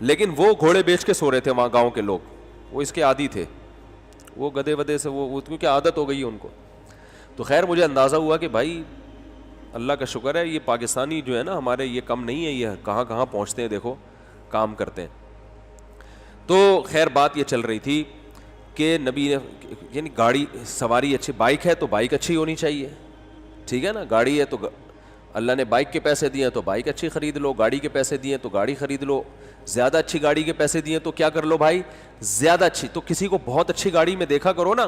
لیکن وہ گھوڑے بیچ کے سو رہے تھے وہاں گاؤں کے لوگ, وہ اس کے عادی تھے, وہ گدھے ودے سے وہ کیونکہ عادت ہو گئی ان کو. تو خیر مجھے اندازہ ہوا کہ بھائی اللہ کا شکر ہے یہ پاکستانی جو ہے نا ہمارے, یہ کم نہیں ہے, یہ کہاں کہاں پہنچتے ہیں, دیکھو کام کرتے ہیں. تو خیر بات یہ چل رہی تھی کہ نبی نے, یعنی گاڑی سواری اچھی, بائک ہے تو بائک اچھی ہونی چاہیے, ٹھیک ہے نا, گاڑی ہے تو اللہ نے بائک کے پیسے دیے تو بائک اچھی خرید لو, گاڑی کے پیسے دیے تو گاڑی خرید لو, زیادہ اچھی گاڑی کے پیسے دیے تو کیا کر لو بھائی زیادہ اچھی. تو کسی کو بہت اچھی گاڑی میں دیکھا کرو نا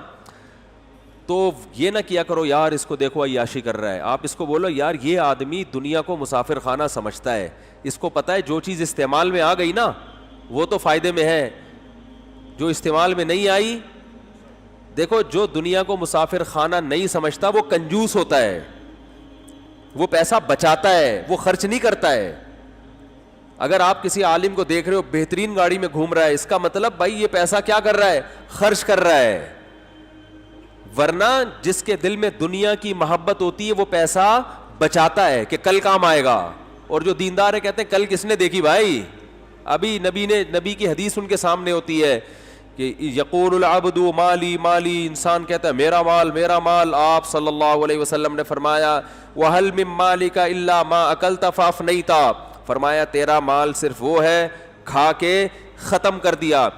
تو یہ نہ کیا کرو یار اس کو دیکھو عیاشی کر رہا ہے, آپ اس کو بولو یار یہ آدمی دنیا کو مسافر خانہ سمجھتا ہے, اس کو پتہ ہے جو چیز استعمال میں آ گئی نا وہ تو فائدے میں ہے, جو استعمال میں نہیں آئی, دیکھو جو دنیا کو مسافر خانہ نہیں سمجھتا وہ کنجوس ہوتا ہے, وہ پیسہ بچاتا ہے, وہ خرچ نہیں کرتا ہے. اگر آپ کسی عالم کو دیکھ رہے ہو بہترین گاڑی میں گھوم رہا ہے, اس کا مطلب بھائی یہ پیسہ کیا کر رہا ہے, خرچ کر رہا ہے. ورنہ جس کے دل میں دنیا کی محبت ہوتی ہے وہ پیسہ بچاتا ہے کہ کل کام آئے گا. اور جو دیندار ہے کہتے ہیں کل کس نے دیکھی بھائی, ابھی نبی کی حدیث ان کے سامنے ہوتی ہے کہ یقول العبد مالی مالی, انسان کہتا ہے میرا مال میرا مال. آپ صلی اللہ علیہ وسلم نے فرمایا وَهَلْ مِن مَالِكَ إِلَّا مَا أَكَلْتَ فَأَفْنَيْتَ, فرمایا تیرا مال صرف وہ ہے کھا کے ختم کر دیا,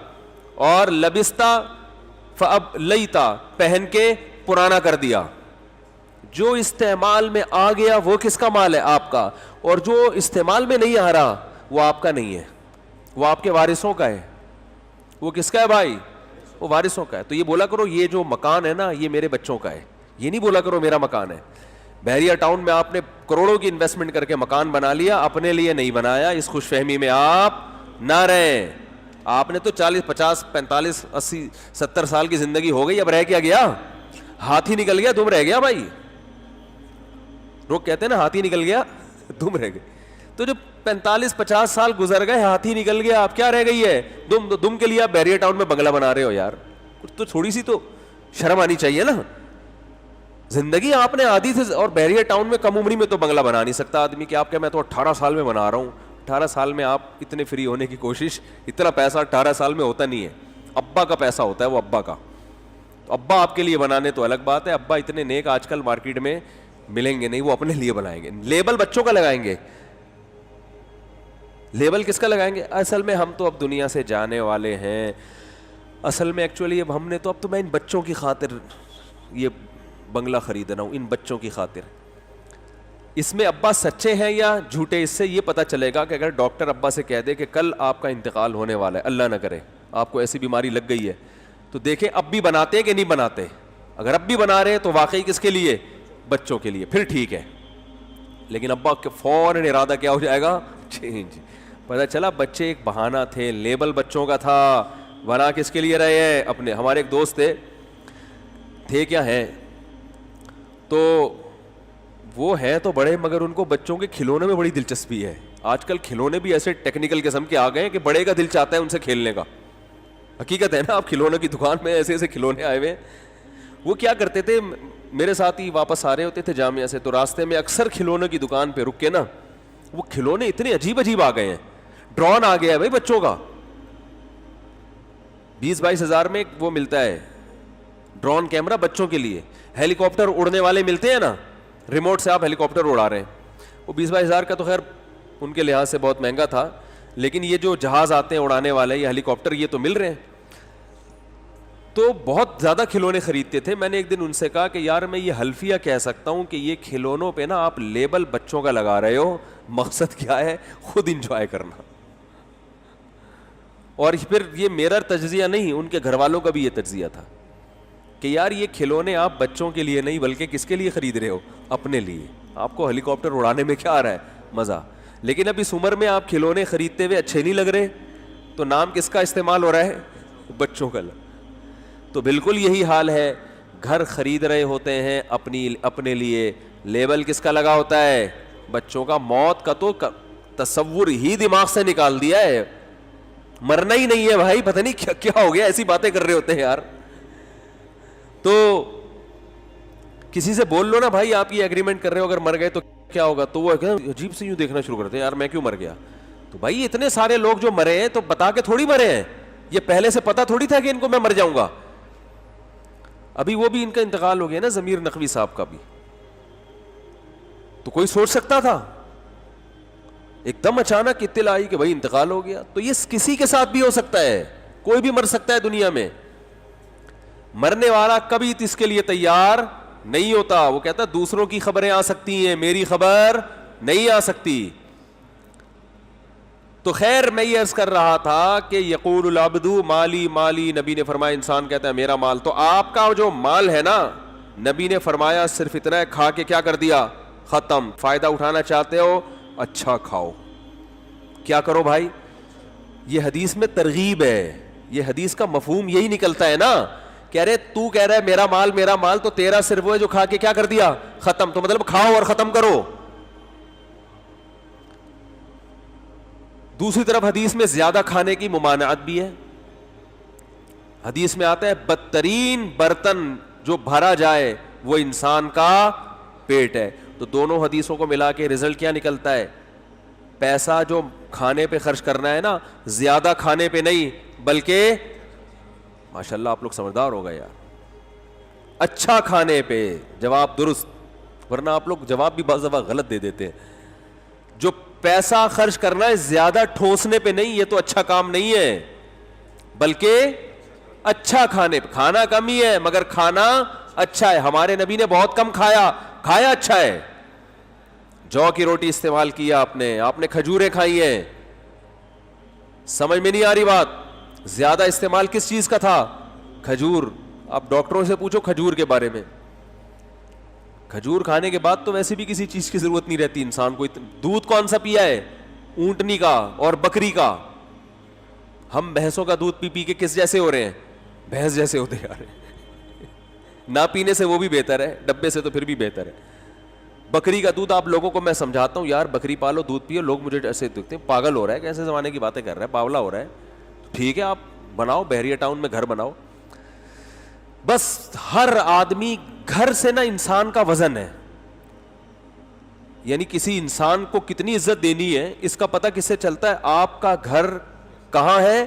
اور لبستا فَأَبْلَيْتَ, پہن کے پرانا کر دیا. جو استعمال میں آ گیا وہ کس کا مال ہے, آپ کا, اور جو استعمال میں نہیں آ رہا وہ آپ کا نہیں ہے, وہ آپ کے وارثوں کا ہے. وہ کس کا ہے بھائی, وہ وارثوں کا ہے. تو یہ بولا کرو یہ جو مکان ہے نا یہ میرے بچوں کا ہے, یہ نہیں بولا کرو میرا مکان ہے. بحریہ ٹاؤن میں آپ نے کروڑوں کی انویسٹمنٹ کر کے مکان بنا لیا, اپنے لیے نہیں بنایا, اس خوش فہمی میں آپ نہ رہیں. آپ نے تو 40 50 45 80 70 سال کی زندگی ہو گئی, اب رہ کیا گیا, ہاتھی نکل گیا دم رہ گیا بھائی. لوگ کہتے ہیں نا ہاتھی نکل گیا دم رہ گئے. تو جو 45 50 سال گزر گئے, ہاتھی نکل گیا, اب کیا رہ گئی ہے, دم کے لیے آپ بحریہ ٹاؤن میں بنگلہ بنا رہے ہو یار, تو تھوڑی سی تو شرم آنی چاہیے نا. زندگی آپ نے آدھی سے, اور بحریہ ٹاؤن میں کم عمری میں تو بنگلہ بنا نہیں سکتا آدمی کہ آپ کہ میں تو 18 سال میں بنا رہا ہوں. 18 سال میں آپ اتنے فری ہونے کی کوشش, اتنا پیسہ 18 سال میں ہوتا نہیں ہے. ابا کا پیسہ ہوتا ہے وہ ابا کا, تو ابا آپ کے لیے بنانے تو الگ بات ہے. ابا اتنے نیک آج کل مارکیٹ میں ملیں گے نہیں, وہ اپنے لیے بنائیں گے. لیبل بچوں کا لگائیں گے, لیبل کس کا لگائیں گے. اصل میں ہم تو اب دنیا سے جانے والے ہیں, اصل میں ایکچولی اب ہم نے تو, اب تو میں ان بچوں کی خاطر یہ بنگلہ خرید رہا ہوں, ان بچوں کی خاطر. اس میں ابا سچے ہیں یا جھوٹے, اس سے یہ پتہ چلے گا کہ اگر ڈاکٹر ابا سے کہہ دے کہ کل آپ کا انتقال ہونے والا ہے, اللہ نہ کرے آپ کو ایسی بیماری لگ گئی ہے, تو دیکھیں اب بھی بناتے کہ نہیں بناتے. اگر اب بھی بنا رہے ہیں تو واقعی کس کے لیے, بچوں کے لیے, پھر ٹھیک ہے. لیکن ابا کے فوراً ارادہ کیا ہو جائے گا, چینج. پتہ چلا بچے ایک بہانہ تھے, لیبل بچوں کا تھا, بنا کس کے لیے رہے ہیں اپنے. ہمارے ایک دوست تھے کیا ہیں, تو وہ ہے تو بڑے, مگر ان کو بچوں کے کھلونے میں بڑی دلچسپی ہے. آج کل کھلونے بھی ایسے ٹیکنیکل قسم کے آ گئے ہیں کہ بڑے کا دل چاہتا ہے ان سے کھیلنے کا. حقیقت ہے نا, آپ کھلونے کی دکان میں ایسے ایسے کھلونے آئے ہوئے ہیں, وہ کیا کرتے تھے, میرے ساتھ ہی واپس آ رہے ہوتے تھے جامعہ سے, تو راستے میں اکثر کھلونوں کی دکان پہ رک کے نا, وہ کھلونے اتنے عجیب عجیب آ گئے ہیں. ڈرون آ گیا ہے بھائی بچوں کا, 20-22 ہزار میں وہ ملتا ہے ڈرون کیمرہ بچوں کے لیے. ہیلی کاپٹر اڑنے والے ملتے ہیں نا, ریموٹ سے آپ ہیلی کاپٹر اڑا رہے ہیں, وہ 20-22 ہزار کا تو خیر ان کے لحاظ سے بہت مہنگا تھا, لیکن یہ جو جہاز آتے ہیں اڑانے والے, یہ ہیلی کاپٹر, یہ تو مل رہے ہیں. تو بہت زیادہ کھلونے خریدتے تھے. میں نے ایک دن ان سے کہا کہ یار میں یہ حلفیہ کہہ سکتا ہوں کہ یہ کھلونوں پہ نا آپ لیبل بچوں کا لگا رہے ہو, مقصد کیا ہے, خود انجوائے کرنا. اور پھر یہ میرا تجزیہ نہیں, ان کے گھر والوں کا بھی یہ تجزیہ تھا کہ یار یہ کھلونے آپ بچوں کے لیے نہیں بلکہ کس کے لیے خرید رہے ہو, اپنے لیے. آپ کو ہیلی کاپٹر اڑانے میں کیا آ رہا ہے, مزہ. لیکن اب اس عمر میں آپ کھلونے خریدتے ہوئے اچھے نہیں لگ رہے, تو نام کس کا استعمال ہو رہا ہے, بچوں کا. تو بالکل یہی حال ہے, گھر خرید رہے ہوتے ہیں اپنے لیے, لیبل کس کا لگا ہوتا ہے, بچوں کا. موت کا تو تصور ہی دماغ سے نکال دیا ہے, مرنا ہی نہیں ہے بھائی, پتہ نہیں کیا ہو گیا, ایسی باتیں کر رہے ہوتے ہیں یار. تو کسی سے بول لو نا بھائی آپ یہ ایگریمنٹ کر رہے ہو, اگر مر گئے تو کیا ہوگا, تو وہ عجیب سے یوں دیکھنا شروع کرتے ہیں, یار میں کیوں مر گیا. تو بھائی اتنے سارے لوگ جو مرے ہیں تو بتا کے تھوڑی مرے ہیں, یہ پہلے سے پتا تھوڑی تھا کہ ان کو میں مر جاؤں گا. ابھی وہ بھی ان کا انتقال ہو گیا نا, ضمیر نقوی صاحب کا بھی, تو کوئی سوچ سکتا تھا, ایک دم اچانک اطلاع آئی کہ بھائی انتقال ہو گیا. تو یہ کسی کے ساتھ بھی ہو سکتا ہے, کوئی بھی مر سکتا ہے دنیا میں. مرنے والا کبھی اس کے لیے تیار نہیں ہوتا, وہ کہتا دوسروں کی خبریں آ سکتی ہیں, میری خبر نہیں آ سکتی. تو خیر میں یہ عرض کر رہا تھا کہ یقول العبد مالی مالی, نبی نے فرمایا انسان کہتا ہے میرا مال. تو آپ کا جو مال ہے نا, نبی نے فرمایا صرف اتنا ہے, کھا کے کیا کر دیا, ختم. فائدہ اٹھانا چاہتے ہو, اچھا کھاؤ. کیا کرو بھائی, یہ حدیث میں ترغیب ہے, یہ حدیث کا مفہوم یہی نکلتا ہے نا. کہہ رہے تو کہہ رہا ہے میرا مال, تو تیرا صرف وہ ہے جو کھا کے کیا کر دیا, ختم. تو مطلب کھاؤ اور ختم کرو. دوسری طرف حدیث میں زیادہ کھانے کی ممانعت بھی ہے. حدیث میں آتا ہے بدترین برتن جو بھرا جائے وہ انسان کا پیٹ ہے. تو دونوں حدیثوں کو ملا کے رزلٹ کیا نکلتا ہے, پیسہ جو کھانے پہ خرچ کرنا ہے نا, زیادہ کھانے پہ نہیں بلکہ ماشاءاللہ آپ لوگ سمجھدار ہو گئے یار, اچھا کھانے پہ. جواب درست, ورنہ آپ لوگ جواب بھی بعض دفعہ غلط دے دیتے ہیں. جو پیسہ خرچ کرنا ہے زیادہ ٹھوسنے پہ نہیں, یہ تو اچھا کام نہیں ہے, بلکہ اچھا کھانے پہ. کھانا کم ہی ہے مگر کھانا اچھا ہے. ہمارے نبی نے بہت کم کھایا, کھایا اچھا ہے. جو کی روٹی استعمال کیا آپ نے کھجوریں کھائی ہیں. سمجھ میں نہیں آ رہی بات, زیادہ استعمال کس چیز کا تھا, کھجور. آپ ڈاکٹروں سے پوچھو کھجور کے بارے میں, کھجور کھانے کے بعد تو ویسے بھی کسی چیز کی ضرورت نہیں رہتی انسان کو. دودھ کون سا پیا ہے, اونٹنی کا اور بکری کا. ہم بھینسوں کا دودھ پی پی کے کس جیسے ہو رہے ہیں, بھینس جیسے ہوتے جا رہے ہیں. نہ پینے سے وہ بھی بہتر ہے, ڈبے سے تو پھر بھی بہتر ہے. بکری کا دودھ آپ لوگوں کو میں سمجھاتا ہوں یار بکری پالو, دودھ پیو. لوگ مجھے ایسے دیکھتے ہیں پاگل ہو رہا ہے, کیسے زمانے کی باتیں کر رہا ہے, باولا ہو رہا ہے. ٹھیک ہے آپ بناؤ, بحریہ ٹاؤن میں گھر بناؤ. بس ہر آدمی گھر سے نا انسان کا وزن ہے, یعنی کسی انسان کو کتنی عزت دینی ہے اس کا پتہ کس سے چلتا ہے, آپ کا گھر کہاں ہے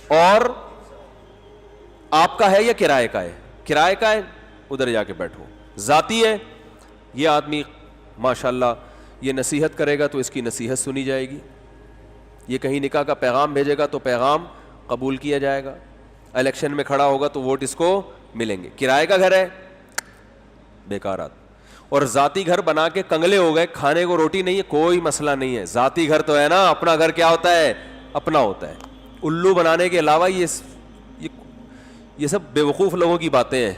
اور آپ کا ہے یا کرائے کا ہے. کرائے کا ہے, ادھر جا کے بیٹھو. ذاتی ہے, یہ آدمی ماشاءاللہ یہ نصیحت کرے گا تو اس کی نصیحت سنی جائے گی, یہ کہیں نکاح کا پیغام بھیجے گا تو پیغام قبول کیا جائے گا, الیکشن میں کھڑا ہوگا تو ووٹ اس کو ملیں گے. کرائے کا گھر ہے, بیکارات. اور ذاتی گھر بنا کے کنگلے ہو گئے, کھانے کو روٹی نہیں ہے, کوئی مسئلہ نہیں ہے. ذاتی گھر تو ہے نا, اپنا گھر کیا ہوتا ہے, اپنا ہوتا ہے. الو بنانے کے علاوہ یہ سب بیوقوف لوگوں کی باتیں ہیں.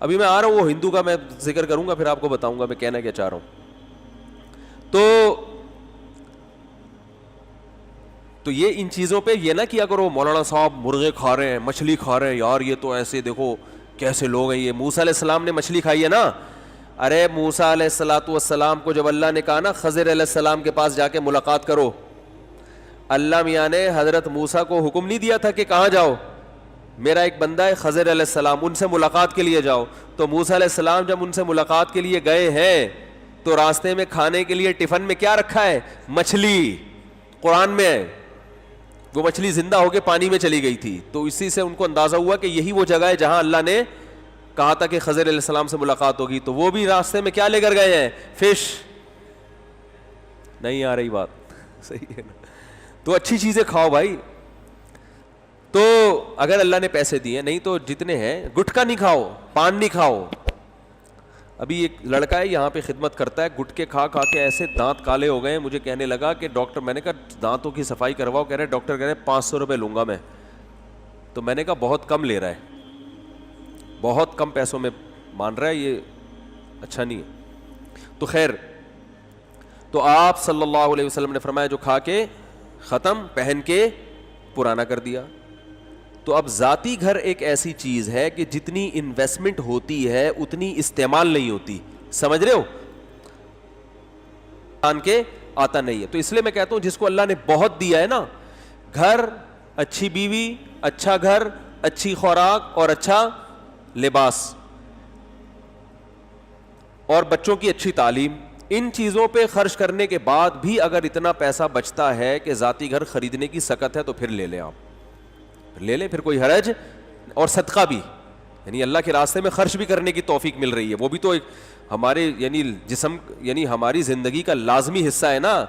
ابھی میں آ رہا ہوں, وہ ہندو کا میں ذکر کروں گا, پھر آپ کو بتاؤں گا میں کہنا کیا چاہ رہا ہوں. تو یہ ان چیزوں پہ یہ نہ کیا کرو مولانا صاحب مرغے کھا رہے ہیں, مچھلی کھا رہے ہیں, یار یہ تو ایسے دیکھو کیسے لوگ ہیں. یہ موسیٰ علیہ السلام نے مچھلی کھائی ہے نا. ارے موسیٰ علیہ السلام کو جب اللہ نے کہا نا خضر علیہ السلام کے پاس جا کے ملاقات کرو, اللہ میاں نے حضرت موسیٰ کو حکم نہیں دیا تھا کہ کہاں جاؤ, میرا ایک بندہ ہے خضر علیہ السلام, ان سے ملاقات کے لیے جاؤ. تو موسیٰ علیہ السلام جب ان سے ملاقات کے لیے گئے ہیں تو راستے میں کھانے کے لیے ٹفن میں کیا رکھا ہے؟ مچھلی. قرآن میں ہے وہ مچھلی زندہ ہو کے پانی میں چلی گئی تھی. تو اسی سے ان کو اندازہ ہوا کہ یہی وہ جگہ ہے جہاں اللہ نے کہا تھا کہ خضر علیہ السلام سے ملاقات ہوگی. تو وہ بھی راستے میں کیا لے کر گئے ہیں؟ فش. نہیں آ رہی بات؟ صحیح ہے نا. تو اچھی چیزیں کھاؤ بھائی. تو اگر اللہ نے پیسے دیے, نہیں تو جتنے ہیں, گٹکا نہیں کھاؤ, پان نہیں کھاؤ. ابھی ایک لڑکا ہے یہاں پہ خدمت کرتا ہے, گٹکے کھا کھا کے ایسے دانت کالے ہو گئے. مجھے کہنے لگا کہ ڈاکٹر, میں نے کہا دانتوں کی صفائی کرواؤ. کہہ رہے ڈاکٹر کہہ رہے 500 روپے لوں گا میں. تو میں نے کہا بہت کم لے رہا ہے, بہت کم پیسوں میں مان رہا ہے, یہ اچھا نہیں ہے. تو خیر, تو آپ صلی اللہ علیہ وسلم نے فرمایا جو کھا کے ختم, پہن کے پرانا کر دیا. تو اب ذاتی گھر ایک ایسی چیز ہے کہ جتنی انویسٹمنٹ ہوتی ہے اتنی استعمال نہیں ہوتی. سمجھ رہے ہو؟ آن کے آتا نہیں ہے. تو اس لیے میں کہتا ہوں جس کو اللہ نے بہت دیا ہے نا, گھر, اچھی بیوی, اچھا گھر, اچھی خوراک اور اچھا لباس اور بچوں کی اچھی تعلیم, ان چیزوں پہ خرچ کرنے کے بعد بھی اگر اتنا پیسہ بچتا ہے کہ ذاتی گھر خریدنے کی سکت ہے تو پھر لے لیں, آپ لے لیں, پھر کوئی حرج. اور صدقہ بھی, یعنی اللہ کے راستے میں خرچ بھی کرنے کی توفیق مل رہی ہے, وہ بھی تو ایک ہمارے یعنی جسم, یعنی ہماری زندگی کا لازمی حصہ ہے نا.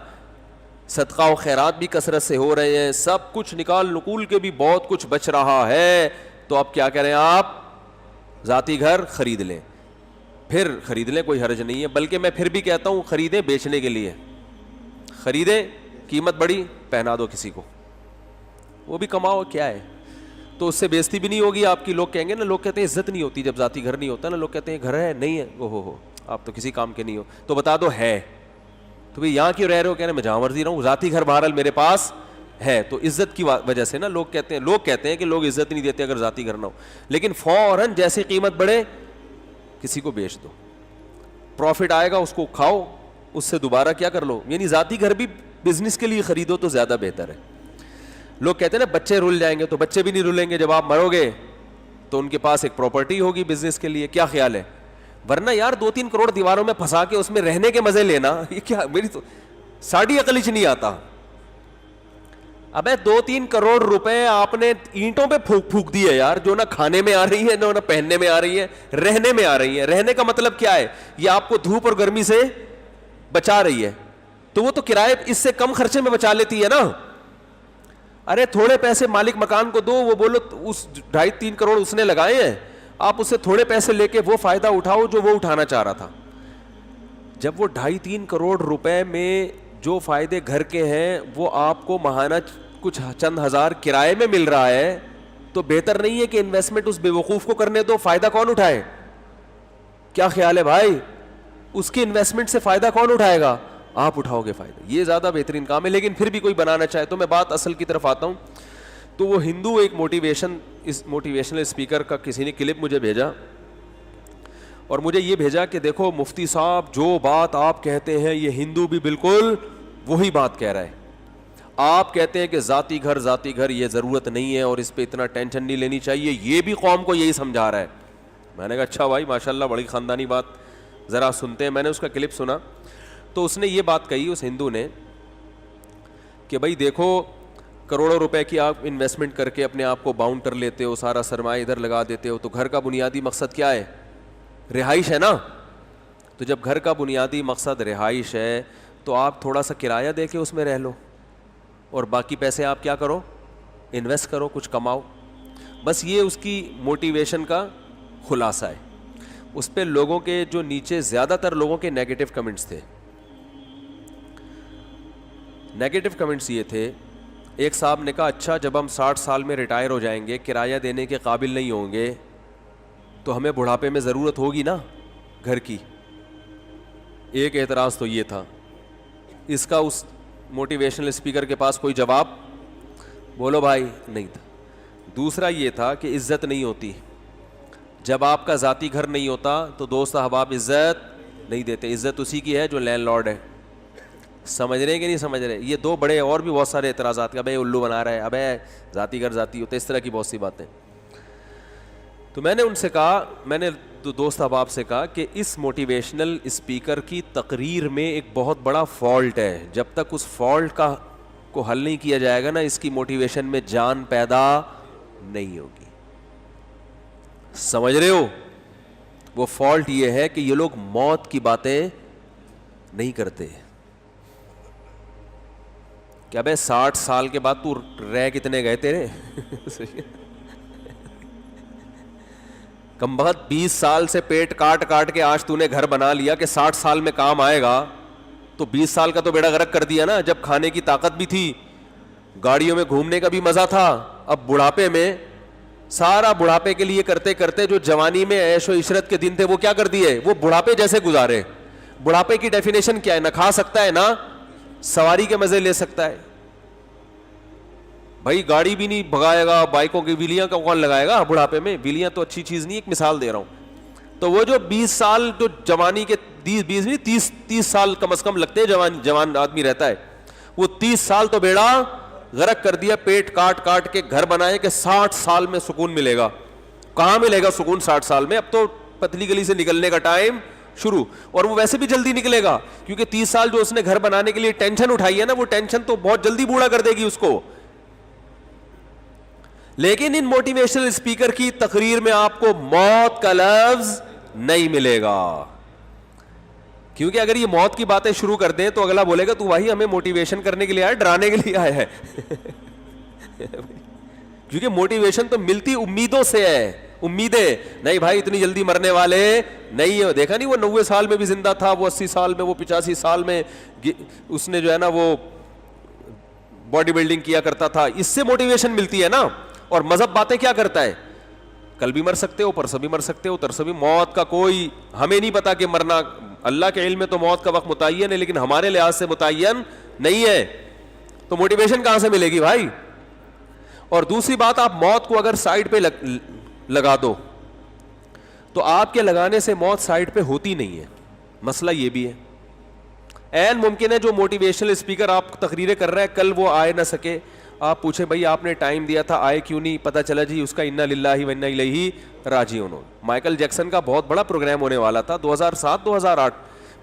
صدقہ و خیرات بھی کثرت سے ہو رہے ہیں, سب کچھ نکال نکول کے بھی بہت کچھ بچ رہا ہے. تو اب کیا کریں, آپ ذاتی گھر خرید لیں, پھر خرید لیں, کوئی حرج نہیں ہے. بلکہ میں پھر بھی کہتا ہوں خریدیں بیچنے کے لیے, خریدیں, قیمت بڑی, پہنا دو کسی کو, وہ بھی کماؤ, کیا ہے. تو اس سے بےزتی بھی نہیں ہوگی آپ کی. لوگ کہیں گے نا, لوگ کہتے ہیں عزت نہیں ہوتی جب ذاتی گھر نہیں ہوتا نا, لوگ کہتے ہیں گھر ہے نہیں ہے, ہو آپ تو کسی کام کے نہیں ہو. تو بتا دو ہے, تو بھائی یہاں کیوں رہ رہے ہو؟ کہنے میں جہاں مرضی رہوں, ذاتی گھر بہرحال میرے پاس ہے. تو عزت کی وجہ سے نا لوگ کہتے ہیں کہ لوگ عزت نہیں دیتے اگر ذاتی گھر نہ ہو. لیکن فوراً جیسے قیمت بڑھے کسی کو بیچ دو, پروفٹ آئے گا اس کو کھاؤ, اس سے دوبارہ کیا کر لو. یعنی ذاتی گھر بھی بزنس کے لیے خریدو تو زیادہ بہتر ہے. لوگ کہتے ہیں نا بچے رول جائیں گے, تو بچے بھی نہیں رولیں گے. جب آپ مرو گے تو ان کے پاس ایک پراپرٹی ہوگی بزنس کے لیے. کیا خیال ہے؟ ورنہ یار 2-3 کروڑ دیواروں میں پھنسا کے اس میں رہنے کے مزے لینا, یہ کیا, میری تو ساڑھی عقل ہی نہیں آتا. ابے 2-3 کروڑ روپے آپ نے اینٹوں پہ پھونک دیے یار, جو نہ کھانے میں آ رہی ہے, نہ پہننے میں آ رہی ہے, رہنے میں آ رہی ہے. رہنے کا مطلب کیا ہے؟ یہ آپ کو دھوپ اور گرمی سے بچا رہی ہے. تو وہ تو کرائے اس سے کم خرچے میں بچا لیتی ہے نا. ارے تھوڑے پیسے مالک مکان کو دو, وہ بولو اس 2.5-3 کروڑ اس نے لگائے ہیں, آپ اس سے تھوڑے پیسے لے کے وہ فائدہ اٹھاؤ جو وہ اٹھانا چاہ رہا تھا. جب وہ 2.5-3 کروڑ روپے میں جو فائدے گھر کے ہیں وہ آپ کو ماہانہ کچھ چند ہزار کرائے میں مل رہا ہے, تو بہتر نہیں ہے کہ انویسٹمنٹ اس بے وقوف کو کرنے دو؟ فائدہ کون اٹھائے؟ کیا خیال ہے بھائی؟ اس کی انویسٹمنٹ سے فائدہ کون اٹھائے گا؟ آپ اٹھاؤ گے فائدہ. یہ زیادہ بہترین کام ہے. لیکن پھر بھی کوئی بنانا چاہے تو میں بات اصل کی طرف آتا ہوں. تو وہ ہندو ایک موٹیویشنل اسپیکر کا کسی نے کلپ مجھے بھیجا, اور مجھے یہ بھیجا کہ دیکھو مفتی صاحب جو بات آپ کہتے ہیں یہ ہندو بھی بالکل وہی بات کہہ رہا ہے. آپ کہتے ہیں کہ ذاتی گھر یہ ضرورت نہیں ہے اور اس پہ اتنا ٹینشن نہیں لینی چاہیے, یہ بھی قوم کو یہی سمجھا رہا ہے. میں نے کہا اچھا بھائی ماشاءاللہ بڑی خاندانی بات, ذرا سنتے ہیں. میں نے اس کا کلپ سنا تو اس نے یہ بات کہی, اس ہندو نے, کہ بھائی دیکھو کروڑوں روپے کی آپ انویسٹمنٹ کر کے اپنے آپ کو باؤنڈ کر لیتے ہو, سارا سرمایہ ادھر لگا دیتے ہو, تو گھر کا بنیادی مقصد کیا ہے؟ رہائش ہے نا. تو جب گھر کا بنیادی مقصد رہائش ہے تو آپ تھوڑا سا کرایہ دے کے اس میں رہ لو, اور باقی پیسے آپ کیا کرو؟ انویسٹ کرو, کچھ کماؤ. بس یہ اس کی موٹیویشن کا خلاصہ ہے. اس پہ لوگوں کے جو نیچے زیادہ تر لوگوں کے نیگیٹو کمنٹس تھے. نیگیٹو کمنٹس یہ تھے, ایک صاحب نے کہا اچھا جب ہم 60 سال میں ریٹائر ہو جائیں گے, کرایہ دینے کے قابل نہیں ہوں گے, تو ہمیں بڑھاپے میں ضرورت ہوگی نا گھر کی. ایک اعتراض تو یہ تھا. اس کا اس موٹیویشنل اسپیکر کے پاس کوئی جواب بولو بھائی نہیں تھا. دوسرا یہ تھا کہ عزت نہیں ہوتی. جب آپ کا ذاتی گھر نہیں ہوتا تو دوست احباب عزت نہیں دیتے. عزت اسی کی ہے جو لینڈ لارڈ ہے. سمجھ رہے ہیں کہ نہیں سمجھ رہے؟ یہ دو بڑے اور بھی بہت سارے اعتراضات, کہ ابے الو بنا رہا ہے, ابے ذاتی گھر ذاتی ہوتا ہے, اس طرح کی بہت سی باتیں. تو میں نے ان سے کہا, میں نے دوست احباب سے کہا کہ اس موٹیویشنل اسپیکر کی تقریر میں ایک بہت بڑا فالٹ ہے, جب تک اس فالٹ کو حل نہیں کیا جائے گا نا, اس کی موٹیویشن میں جان پیدا نہیں ہوگی. سمجھ رہے ہو؟ وہ فالٹ یہ ہے کہ یہ لوگ موت کی باتیں نہیں کرتے. کیا بھائی 60 سال کے بعد تو رہ کتنے گئے تیرے؟ کم بخت 20 سال سے پیٹ کاٹ کاٹ کے آج تو نے گھر بنا لیا کہ 60 سال میں کام آئے گا, تو 20 سال کا تو بیڑا غرق کر دیا نا, جب کھانے کی طاقت بھی تھی, گاڑیوں میں گھومنے کا بھی مزہ تھا. اب بڑھاپے میں سارا بڑھاپے کے لیے کرتے کرتے جو جوانی میں عیش و عشرت کے دن تھے وہ کیا کر دیے, وہ بڑھاپے جیسے گزارے. بڑھاپے کی ڈیفینیشن کیا ہے؟ نہ کھا سکتا ہے نہ سواری کے مزے لے سکتا ہے. بھائی گاڑی بھی نہیں بھگائے گا, بائکوں کی ویلیاں کا کون لگائے گا بڑھاپے میں؟ ویلیاں تو اچھی چیز نہیں, ایک مثال دے رہا ہوں. تو وہ جو 20 سال جو جوانی کے 30 سال کم از کم لگتے ہیں جوان آدمی رہتا ہے, وہ 30 سال تو بیڑا غرق کر دیا, پیٹ کاٹ کاٹ کے گھر بنائے کہ 60 سال میں سکون ملے گا. کہاں ملے گا سکون 60 سال میں؟ اب تو پتلی گلی سے نکلنے کا ٹائم شروع, اور وہ ویسے بھی جلدی نکلے گا کیونکہ 30 سال جو اس نے گھر بنانے کے لیے ٹینشن اٹھائی ہے نا, وہ ٹینشن تو بہت جلدی بوڑھا کر دے گی اس کو. لیکن ان موٹیویشنل اسپیکر کی تقریر میں آپ کو موت کا لفظ نہیں ملے گا, کیونکہ اگر یہ موت کی باتیں شروع کر دیں تو اگلا بولے گا تو بھائی ہمیں موٹیویشن کرنے کے لیے آیا, ڈرانے کے لیے آیا ہے. کیونکہ موٹیویشن تو ملتی امیدوں سے ہے, امیدیں نہیں بھائی اتنی جلدی مرنے والے نہیں ہے. دیکھا نہیں وہ 90 سال میں بھی زندہ تھا, وہ 80 سال میں, وہ 85 سال میں اس نے جو ہے نا وہ باڈی بلڈنگ کیا کرتا تھا. اس سے موٹیویشن ملتی ہے نا. اور مذہب باتیں کیا کرتا ہے, کل بھی مر سکتے ہو, پرسوں بھی مر سکتے ہو, ترسوں بھی. موت کا کوئی ہمیں نہیں پتا کہ مرنا, اللہ کے علم میں تو موت کا وقت متعین ہے, لیکن ہمارے لحاظ سے متعین نہیں ہے. تو موٹیویشن کہاں سے ملے گی بھائی؟ اور دوسری بات, آپ موت کو اگر سائڈ پہ لگا دو تو آپ کے لگانے سے موت سائڈ پہ ہوتی نہیں ہے. مسئلہ یہ بھی ہے. این ممکن ہے جو موٹیویشنل اسپیکر آپ تقریریں کر رہا ہے کل وہ آئے نہ سکے, آپ پوچھیں بھائی آپ نے ٹائم دیا تھا آئے کیوں نہیں, پتہ چلا جی اس کا انا للہ و انا الیہ راجعون. مائیکل جیکسن کا بہت بڑا پروگرام ہونے والا تھا 2007-2008.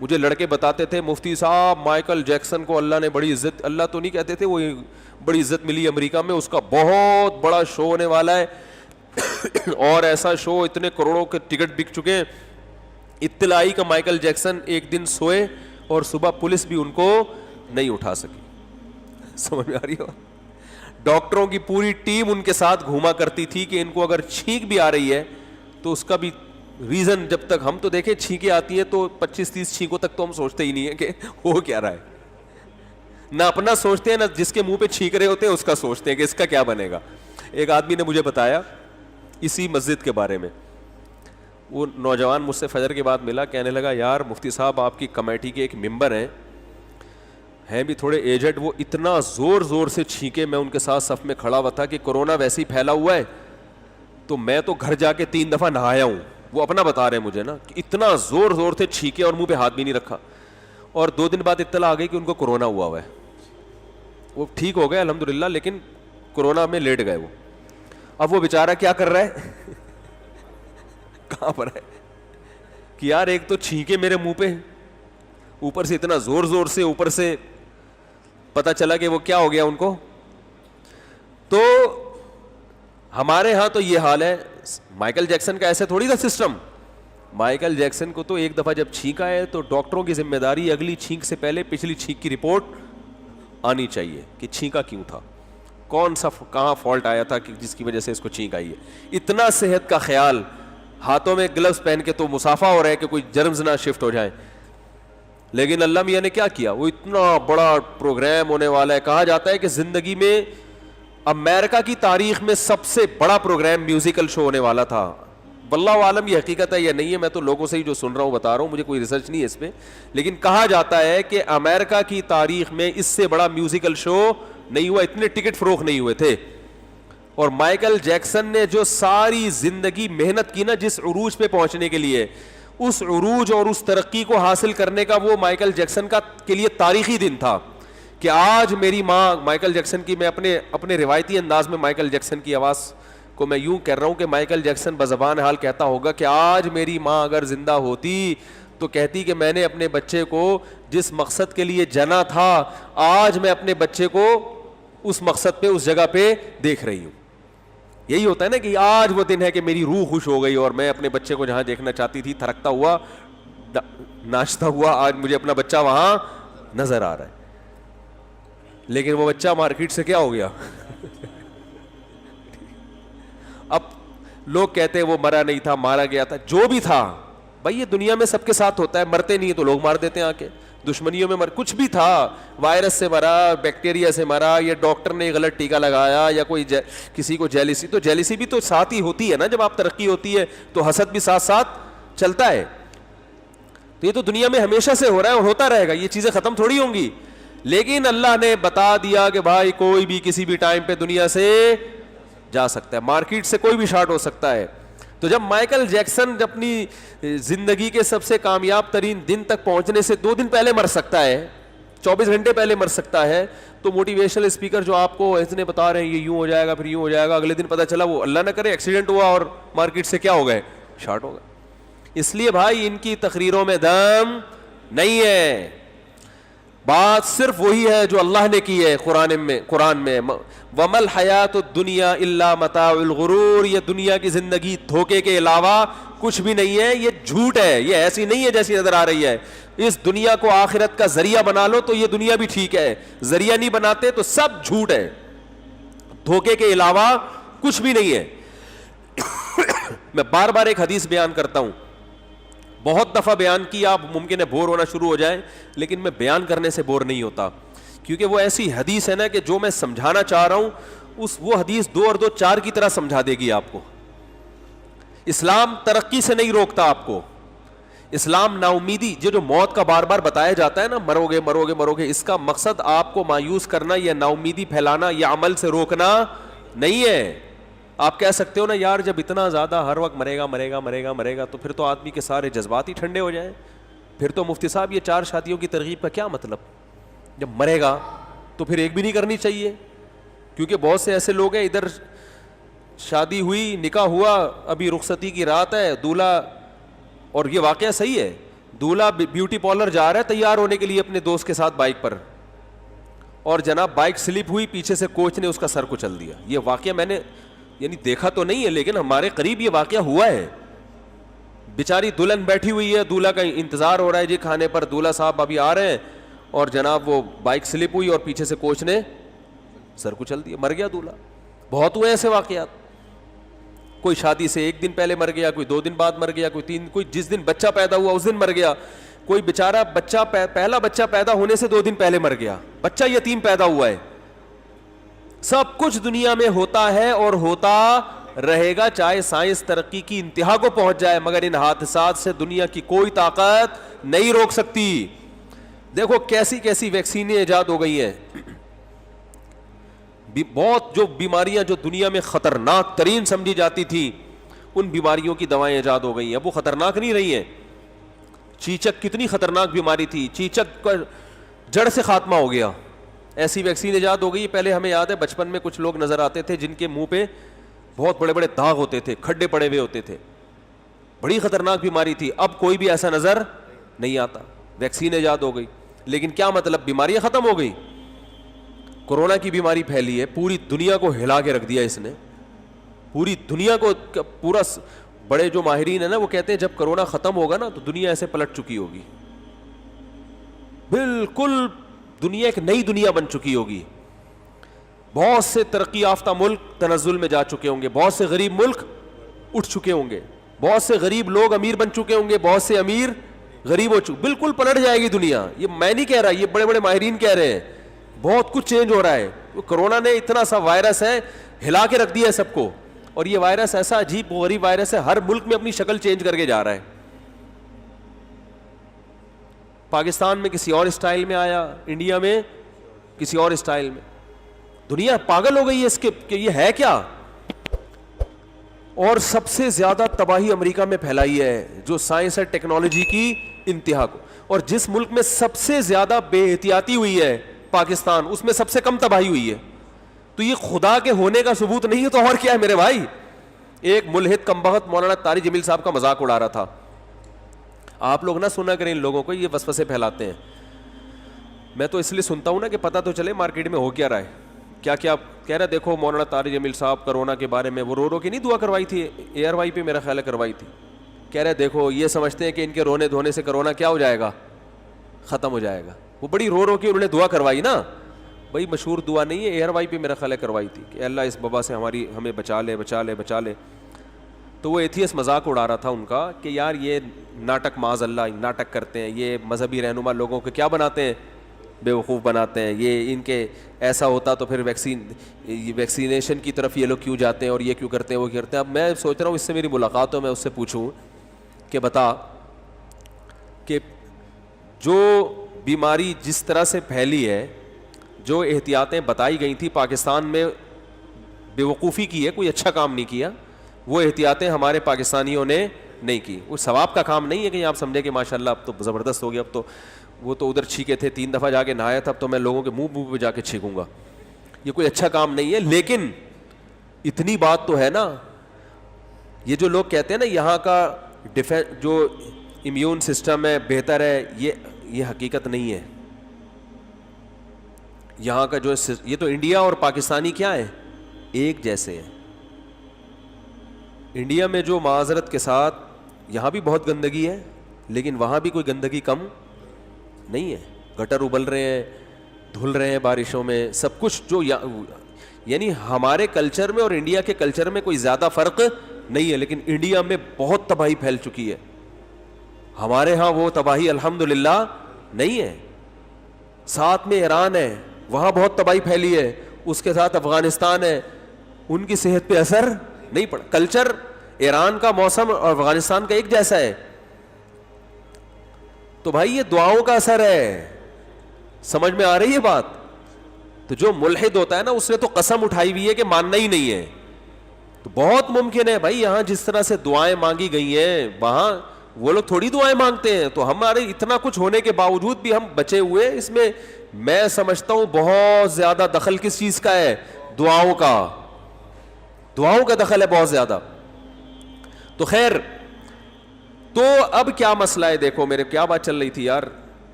مجھے لڑکے بتاتے تھے مفتی صاحب مائیکل جیکسن کو اللہ نے بڑی عزت, اللہ تو نہیں کہتے تھے, وہ بڑی عزت ملی امریکہ میں, اس کا بہت بڑا شو ہونے والا ہے. اور ایسا شو, اتنے کروڑوں کے ٹکٹ بک چکے ہیں. اطلاعی کا مائیکل جیکسن ایک دن سوئے اور صبح پولیس بھی ان کو نہیں اٹھا سکی. سمجھ میں آ رہی ہو؟ ڈاکٹروں کی پوری ٹیم ان کے ساتھ گھوما کرتی تھی کہ ان کو اگر چھینک بھی آ رہی ہے تو اس کا بھی ریزن, جب تک ہم تو دیکھیں چھینکیں آتی ہیں تو 25-30 چھینکوں تک تو ہم سوچتے ہی نہیں ہے کہ ہو کیا رہا ہے. نہ اپنا سوچتے ہیں نہ جس کے منہ پہ چھینک رہے ہوتے ہیں اس کا سوچتے ہیں کہ اس کا کیا بنے گا. ایک آدمی نے مجھے بتایا اسی مسجد کے بارے میں, وہ نوجوان مجھ سے فجر کے بعد ملا, کہنے لگا یار مفتی صاحب آپ کی کمیٹی کے ایک ممبر ہیں بھی تھوڑے ایجڈ, وہ اتنا زور زور سے چھینکے, میں ان کے ساتھ صف میں کھڑا ہوا تھا کہ کورونا ویسے ہی پھیلا ہوا ہے تو میں تو گھر جا کے 3 دفعہ نہایا ہوں. وہ اپنا بتا رہے ہیں مجھے نا کہ اتنا زور زور سے چھینکے اور منہ پہ ہاتھ بھی نہیں رکھا, اور 2 دن بعد اطلاع آ گئی کہ ان کو کورونا ہوا ہے. وہ ٹھیک ہو گئے الحمدللہ, لیکن کورونا میں لیٹ گئے وہ. اب وہ بیچارہ کیا کر رہا ہے کہاں پر ہے کہ یار ایک تو چھینکے میرے منہ پہ, اوپر سے اتنا زور زور سے, اوپر سے پتا چلا کہ وہ کیا ہو گیا ان کو. تو ہمارے ہاں تو یہ حال ہے. مائیکل جیکسن کا ایسے تھوڑی تھا سسٹم. مائیکل جیکسن کو تو ایک دفعہ جب چھینکا ہے تو ڈاکٹروں کی ذمہ داری اگلی چھینک سے پہلے پچھلی چھینک کی رپورٹ آنی چاہیے کہ چھینکا کیوں تھا, کون سا کہاں فالٹ آیا تھا کہ جس کی وجہ سے اس کو چھینک آئی ہے. اتنا صحت کا خیال, ہاتھوں میں گلوز پہن کے تو مسافہ ہو رہا ہے کہ کوئی جرمز نہ شفٹ ہو جائیں. لیکن اللہ میاں نے کیا کیا, وہ اتنا بڑا پروگرام ہونے والا ہے. کہا جاتا ہے کہ زندگی میں امریکہ کی تاریخ میں سب سے بڑا پروگرام میوزیکل شو ہونے والا تھا. واللہ عالم یہ حقیقت ہے یا نہیں ہے, میں تو لوگوں سے ہی جو سن رہا ہوں بتا رہا ہوں, مجھے کوئی ریسرچ نہیں ہے اس پہ, لیکن کہا جاتا ہے کہ امریکہ کی تاریخ میں اس سے بڑا میوزیکل شو نہیں ہوا, اتنے ٹکٹ فروخت نہیں ہوئے تھے. اور مائیکل جیکسن نے جو ساری زندگی محنت کی نا جس عروج پہ پہنچنے کے لیے, اس عروج اور اس ترقی کو حاصل کرنے کا وہ مائیکل جیکسن کا کے لیے تاریخی دن تھا کہ آج میری ماں مائیکل جیکسن کی, میں اپنے روایتی انداز میں مائیکل جیکسن کی آواز کو میں یوں کہہ رہا ہوں کہ مائیکل جیکسن بزبان حال کہتا ہوگا کہ آج میری ماں اگر زندہ ہوتی تو کہتی کہ میں نے اپنے بچے کو جس مقصد کے لیے جنا تھا آج میں اپنے بچے کو اس مقصد پہ اس جگہ پہ دیکھ رہی ہوں. یہی ہوتا ہے نا کہ آج وہ دن ہے کہ میری روح خوش ہو گئی اور میں اپنے بچے کو جہاں دیکھنا چاہتی تھی تھرکتا ہوا ناچتا ہوا آج مجھے اپنا بچہ وہاں نظر آ رہا ہے. لیکن وہ بچہ مارکیٹ سے کیا ہو گیا؟ اب لوگ کہتے ہیں وہ مرا نہیں تھا, مارا گیا تھا. جو بھی تھا بھائی, یہ دنیا میں سب کے ساتھ ہوتا ہے, مرتے نہیں تو لوگ مار دیتے ہیں آ کے. دشمنیوں میں کچھ بھی تھا, وائرس سے مرا, بیکٹیریا سے مرا, یا ڈاکٹر نے غلط ٹیکا لگایا, یا کوئی کسی کو جیلیسی. تو جیلیسی بھی تو ساتھ ہی ہوتی ہے نا, جب آپ ترقی ہوتی ہے تو حسد بھی ساتھ ساتھ چلتا ہے. تو یہ تو دنیا میں ہمیشہ سے ہو رہا ہے اور ہوتا رہے گا, یہ چیزیں ختم تھوڑی ہوں گی. لیکن اللہ نے بتا دیا کہ بھائی کوئی بھی کسی بھی ٹائم پہ دنیا سے جا سکتا ہے, مارکیٹ سے کوئی بھی شارٹ ہو سکتا ہے. تو جب مائیکل جیکسن اپنی زندگی کے سب سے کامیاب ترین دن تک پہنچنے سے 2 دن پہلے مر سکتا ہے, 24 گھنٹے پہلے مر سکتا ہے, تو موٹیویشنل اسپیکر جو آپ کو اتنے بتا رہے ہیں یہ یوں ہو جائے گا پھر یوں ہو جائے گا, اگلے دن پتہ چلا وہ اللہ نہ کرے ایکسیڈنٹ ہوا اور مارکیٹ سے کیا ہو گئے, شارٹ ہو گئے. اس لیے بھائی ان کی تقریروں میں دم نہیں ہے, بات صرف وہی ہے جو اللہ نے کی ہے قرآن میں وَمَا الْحَيَاةُ الدُّنْيَا إِلَّا مَتَاعُ الْغُرُورِ, یہ دنیا کی زندگی دھوکے کے علاوہ کچھ بھی نہیں ہے, یہ جھوٹ ہے, یہ ایسی نہیں ہے جیسی نظر آ رہی ہے. اس دنیا کو آخرت کا ذریعہ بنا لو تو یہ دنیا بھی ٹھیک ہے, ذریعہ نہیں بناتے تو سب جھوٹ ہے, دھوکے کے علاوہ کچھ بھی نہیں ہے. میں بار بار ایک حدیث بیان کرتا ہوں, بہت دفعہ بیان کیا, آپ ممکن ہے بور ہونا شروع ہو جائیں, لیکن میں بیان کرنے سے بور نہیں ہوتا, کیونکہ وہ ایسی حدیث ہے نا کہ جو میں سمجھانا چاہ رہا ہوں وہ حدیث 2 اور 2 4 کی طرح سمجھا دے گی آپ کو. اسلام ترقی سے نہیں روکتا آپ کو, اسلام نا امیدی, جو موت کا بار بار بتایا جاتا ہے نا, مرو گے مرو گے مرو گے, اس کا مقصد آپ کو مایوس کرنا یا نا امیدی پھیلانا یا عمل سے روکنا نہیں ہے. آپ کہہ سکتے ہو نا یار جب اتنا زیادہ ہر وقت مرے گا مرے گا مرے گا مرے گا تو پھر تو آدمی کے سارے جذبات ہی ٹھنڈے ہو جائیں, پھر تو مفتی صاحب یہ 4 شادیوں کی ترغیب کا کیا مطلب, جب مرے گا تو پھر ایک بھی نہیں کرنی چاہیے. کیونکہ بہت سے ایسے لوگ ہیں, ادھر شادی ہوئی, نکاح ہوا, ابھی رخصتی کی رات ہے, دولہا, اور یہ واقعہ صحیح ہے, دولہا بیوٹی پارلر جا رہا ہے تیار ہونے کے لیے اپنے دوست کے ساتھ بائک پر, اور جناب بائک سلپ ہوئی, پیچھے سے کوچ نے اس کا سر کچل دیا. یہ واقعہ میں نے یعنی دیکھا تو نہیں ہے لیکن ہمارے قریب یہ واقعہ ہوا ہے. بیچاری دلہن بیٹھی ہوئی ہے, دولہا کا انتظار ہو رہا ہے جی کھانے پر, دولہا صاحب ابھی آ رہے ہیں, اور جناب وہ بائک سلپ ہوئی اور پیچھے سے کوچ نے سر کچل دیا, مر گیا دولہا. بہت ہوئے ایسے واقعات, کوئی شادی سے 1 دن پہلے مر گیا, کوئی 2 دن بعد مر گیا, کوئی 3, کوئی جس دن بچہ پیدا ہوا اس دن مر گیا, کوئی بیچارہ پہلا بچہ پیدا ہونے سے 2 دن پہلے مر گیا, بچہ یتیم پیدا ہوا ہے. سب کچھ دنیا میں ہوتا ہے اور ہوتا رہے گا, چاہے سائنس ترقی کی انتہا کو پہنچ جائے, مگر ان حادثات سے دنیا کی کوئی طاقت نہیں روک سکتی. دیکھو کیسی کیسی ویکسینیں ایجاد ہو گئی ہیں, بہت جو بیماریاں جو دنیا میں خطرناک ترین سمجھی جاتی تھی ان بیماریوں کی دوائیں ایجاد ہو گئی ہیں. اب وہ خطرناک نہیں رہی ہیں. چیچک کتنی خطرناک بیماری تھی, چیچک کا جڑ سے خاتمہ ہو گیا, ایسی ویکسین ایجاد ہو گئی. پہلے ہمیں یاد ہے بچپن میں کچھ لوگ نظر آتے تھے جن کے منہ پہ بہت بڑے بڑے داغ ہوتے تھے, کھڈے پڑے ہوئے ہوتے تھے, بڑی خطرناک بیماری تھی. اب کوئی بھی ایسا نظر نہیں آتا, ویکسین ایجاد ہو گئی. لیکن کیا مطلب, بیماریاں ختم ہو گئی؟ کورونا کی بیماری پھیلی ہے, پوری دنیا کو ہلا کے رکھ دیا اس نے, پوری دنیا کو پورا. بڑے جو ماہرین ہیں نا وہ کہتے ہیں جب کورونا ختم ہوگا نا تو دنیا ایسے پلٹ چکی ہوگی, بالکل دنیا ایک نئی دنیا بن چکی ہوگی. بہت سے ترقی یافتہ ملک تنزل میں جا چکے ہوں گے, بہت سے غریب ملک اٹھ چکے ہوں گے, بہت سے غریب لوگ امیر بن چکے ہوں گے, بہت سے امیر غریب ہو چکے, بالکل پلٹ جائے گی دنیا. یہ میں نہیں کہہ رہا, یہ بڑے بڑے ماہرین کہہ رہے ہیں. بہت کچھ چینج ہو رہا ہے. کرونا نے اتنا سا وائرس ہے, ہلا کے رکھ دیا ہے سب کو, اور یہ وائرس ایسا عجیب غریب وائرس ہے, ہر ملک میں اپنی شکل چینج کر کے جا رہا ہے. پاکستان میں کسی اور اسٹائل میں آیا, انڈیا میں کسی اور اسٹائل میں. دنیا پاگل ہو گئی ہے اس کے کہ یہ ہے کیا. اور سب سے زیادہ تباہی امریکہ میں پھیلائی ہے, جو سائنس اور ٹیکنالوجی کی انتہا کو. اور جس ملک میں سب سے زیادہ بے احتیاطی ہوئی ہے پاکستان, اس میں سب سے کم تباہی ہوئی ہے. تو یہ خدا کے ہونے کا ثبوت نہیں ہے تو اور کیا ہے میرے بھائی. ایک ملحد کمبخت مولانا طارق جمیل صاحب کا مذاق اڑا رہا تھا. آپ لوگ نہ سنا کریں ان لوگوں کو, یہ وسوسے پھیلاتے ہیں. میں تو اس لیے سنتا ہوں نا کہ پتہ تو چلے مارکیٹ میں ہو کیا رہا ہے, کیا کیا کہہ رہا ہے. دیکھو مولانا طارق جمیل صاحب کرونا کے بارے میں وہ رو کے نہیں دعا کروائی تھی, اے آر وائی پہ میرا خیال ہے کروائی تھی. کہہ رہے دیکھو یہ سمجھتے ہیں کہ ان کے رونے دھونے سے کرونا کیا ہو جائے گا, ختم ہو جائے گا. وہ بڑی رو کے انہوں نے دعا کروائی نا, بھائی مشہور دعا نہیں ہے, اے آر وائی پہ میرا خیال ہے کروائی تھی کہ اللہ اس وبا سے ہمیں بچا لے بچا لے بچا لے. تو وہ ایتھیس مذاق اڑا رہا تھا ان کا کہ یار یہ ناٹک معاذ اللہ ناٹک کرتے ہیں, یہ مذہبی رہنما لوگوں کو کیا بناتے ہیں, بیوقوف بناتے ہیں. یہ ان کے ایسا ہوتا تو پھر ویکسینیشن کی طرف یہ لوگ کیوں جاتے ہیں اور یہ کیوں کرتے ہیں وہ کرتے ہیں. اب میں سوچ رہا ہوں اس سے میری ملاقات ہو, میں اس سے پوچھوں کہ بتا کہ جو بیماری جس طرح سے پھیلی ہے, جو احتیاطیں بتائی گئی تھیں پاکستان میں بیوقوفی کی ہے, کوئی اچھا کام نہیں کیا, وہ احتیاطیں ہمارے پاکستانیوں نے نہیں کی. وہ ثواب کا کام نہیں ہے کہ آپ سمجھے کہ ماشاء اللہ اب تو زبردست ہو گیا, اب تو وہ تو ادھر چھینکے تھے 3 دفعہ جا کے نہایا تھا, اب تو میں لوگوں کے منہ پہ جا کے چھینکوں گا. یہ کوئی اچھا کام نہیں ہے. لیکن اتنی بات تو ہے نا, یہ جو لوگ کہتے ہیں نا یہاں کا جو امیون سسٹم ہے بہتر ہے, یہ حقیقت نہیں ہے. یہاں کا جو یہ تو انڈیا اور پاکستانی کیا ہے, ایک جیسے ہیں. انڈیا میں جو معذرت کے ساتھ یہاں بھی بہت گندگی ہے, لیکن وہاں بھی کوئی گندگی کم نہیں ہے. گٹر ابل رہے ہیں, دھل رہے ہیں بارشوں میں, سب کچھ جو یعنی ہمارے کلچر میں اور انڈیا کے کلچر میں کوئی زیادہ فرق نہیں ہے. لیکن انڈیا میں بہت تباہی پھیل چکی ہے, ہمارے ہاں وہ تباہی الحمدللہ نہیں ہے. ساتھ میں ایران ہے, وہاں بہت تباہی پھیلی ہے, اس کے ساتھ افغانستان ہے, ان کی صحت پہ اثر نہیں پڑا. کلچر ایران کا موسم اور افغانستان کا ایک جیسا ہے. تو بھائی یہ دعاؤں کا اثر ہے, سمجھ میں آ رہی ہے بات. تو جو ملحد ہوتا ہے نا اس نے تو قسم اٹھائی ہوئی ہے کہ ماننا ہی نہیں ہے. تو بہت ممکن ہے بھائی یہاں جس طرح سے دعائیں مانگی گئی ہیں وہاں وہ لوگ تھوڑی دعائیں مانگتے ہیں. تو ہمارے اتنا کچھ ہونے کے باوجود بھی ہم بچے ہوئے. اس میں میں سمجھتا ہوں بہت زیادہ دخل کس چیز کا ہے, دعاؤں کا. دعاؤں کا دخل ہے بہت زیادہ. تو خیر, تو اب کیا مسئلہ ہے, دیکھو میرے کیا بات چل رہی تھی یار,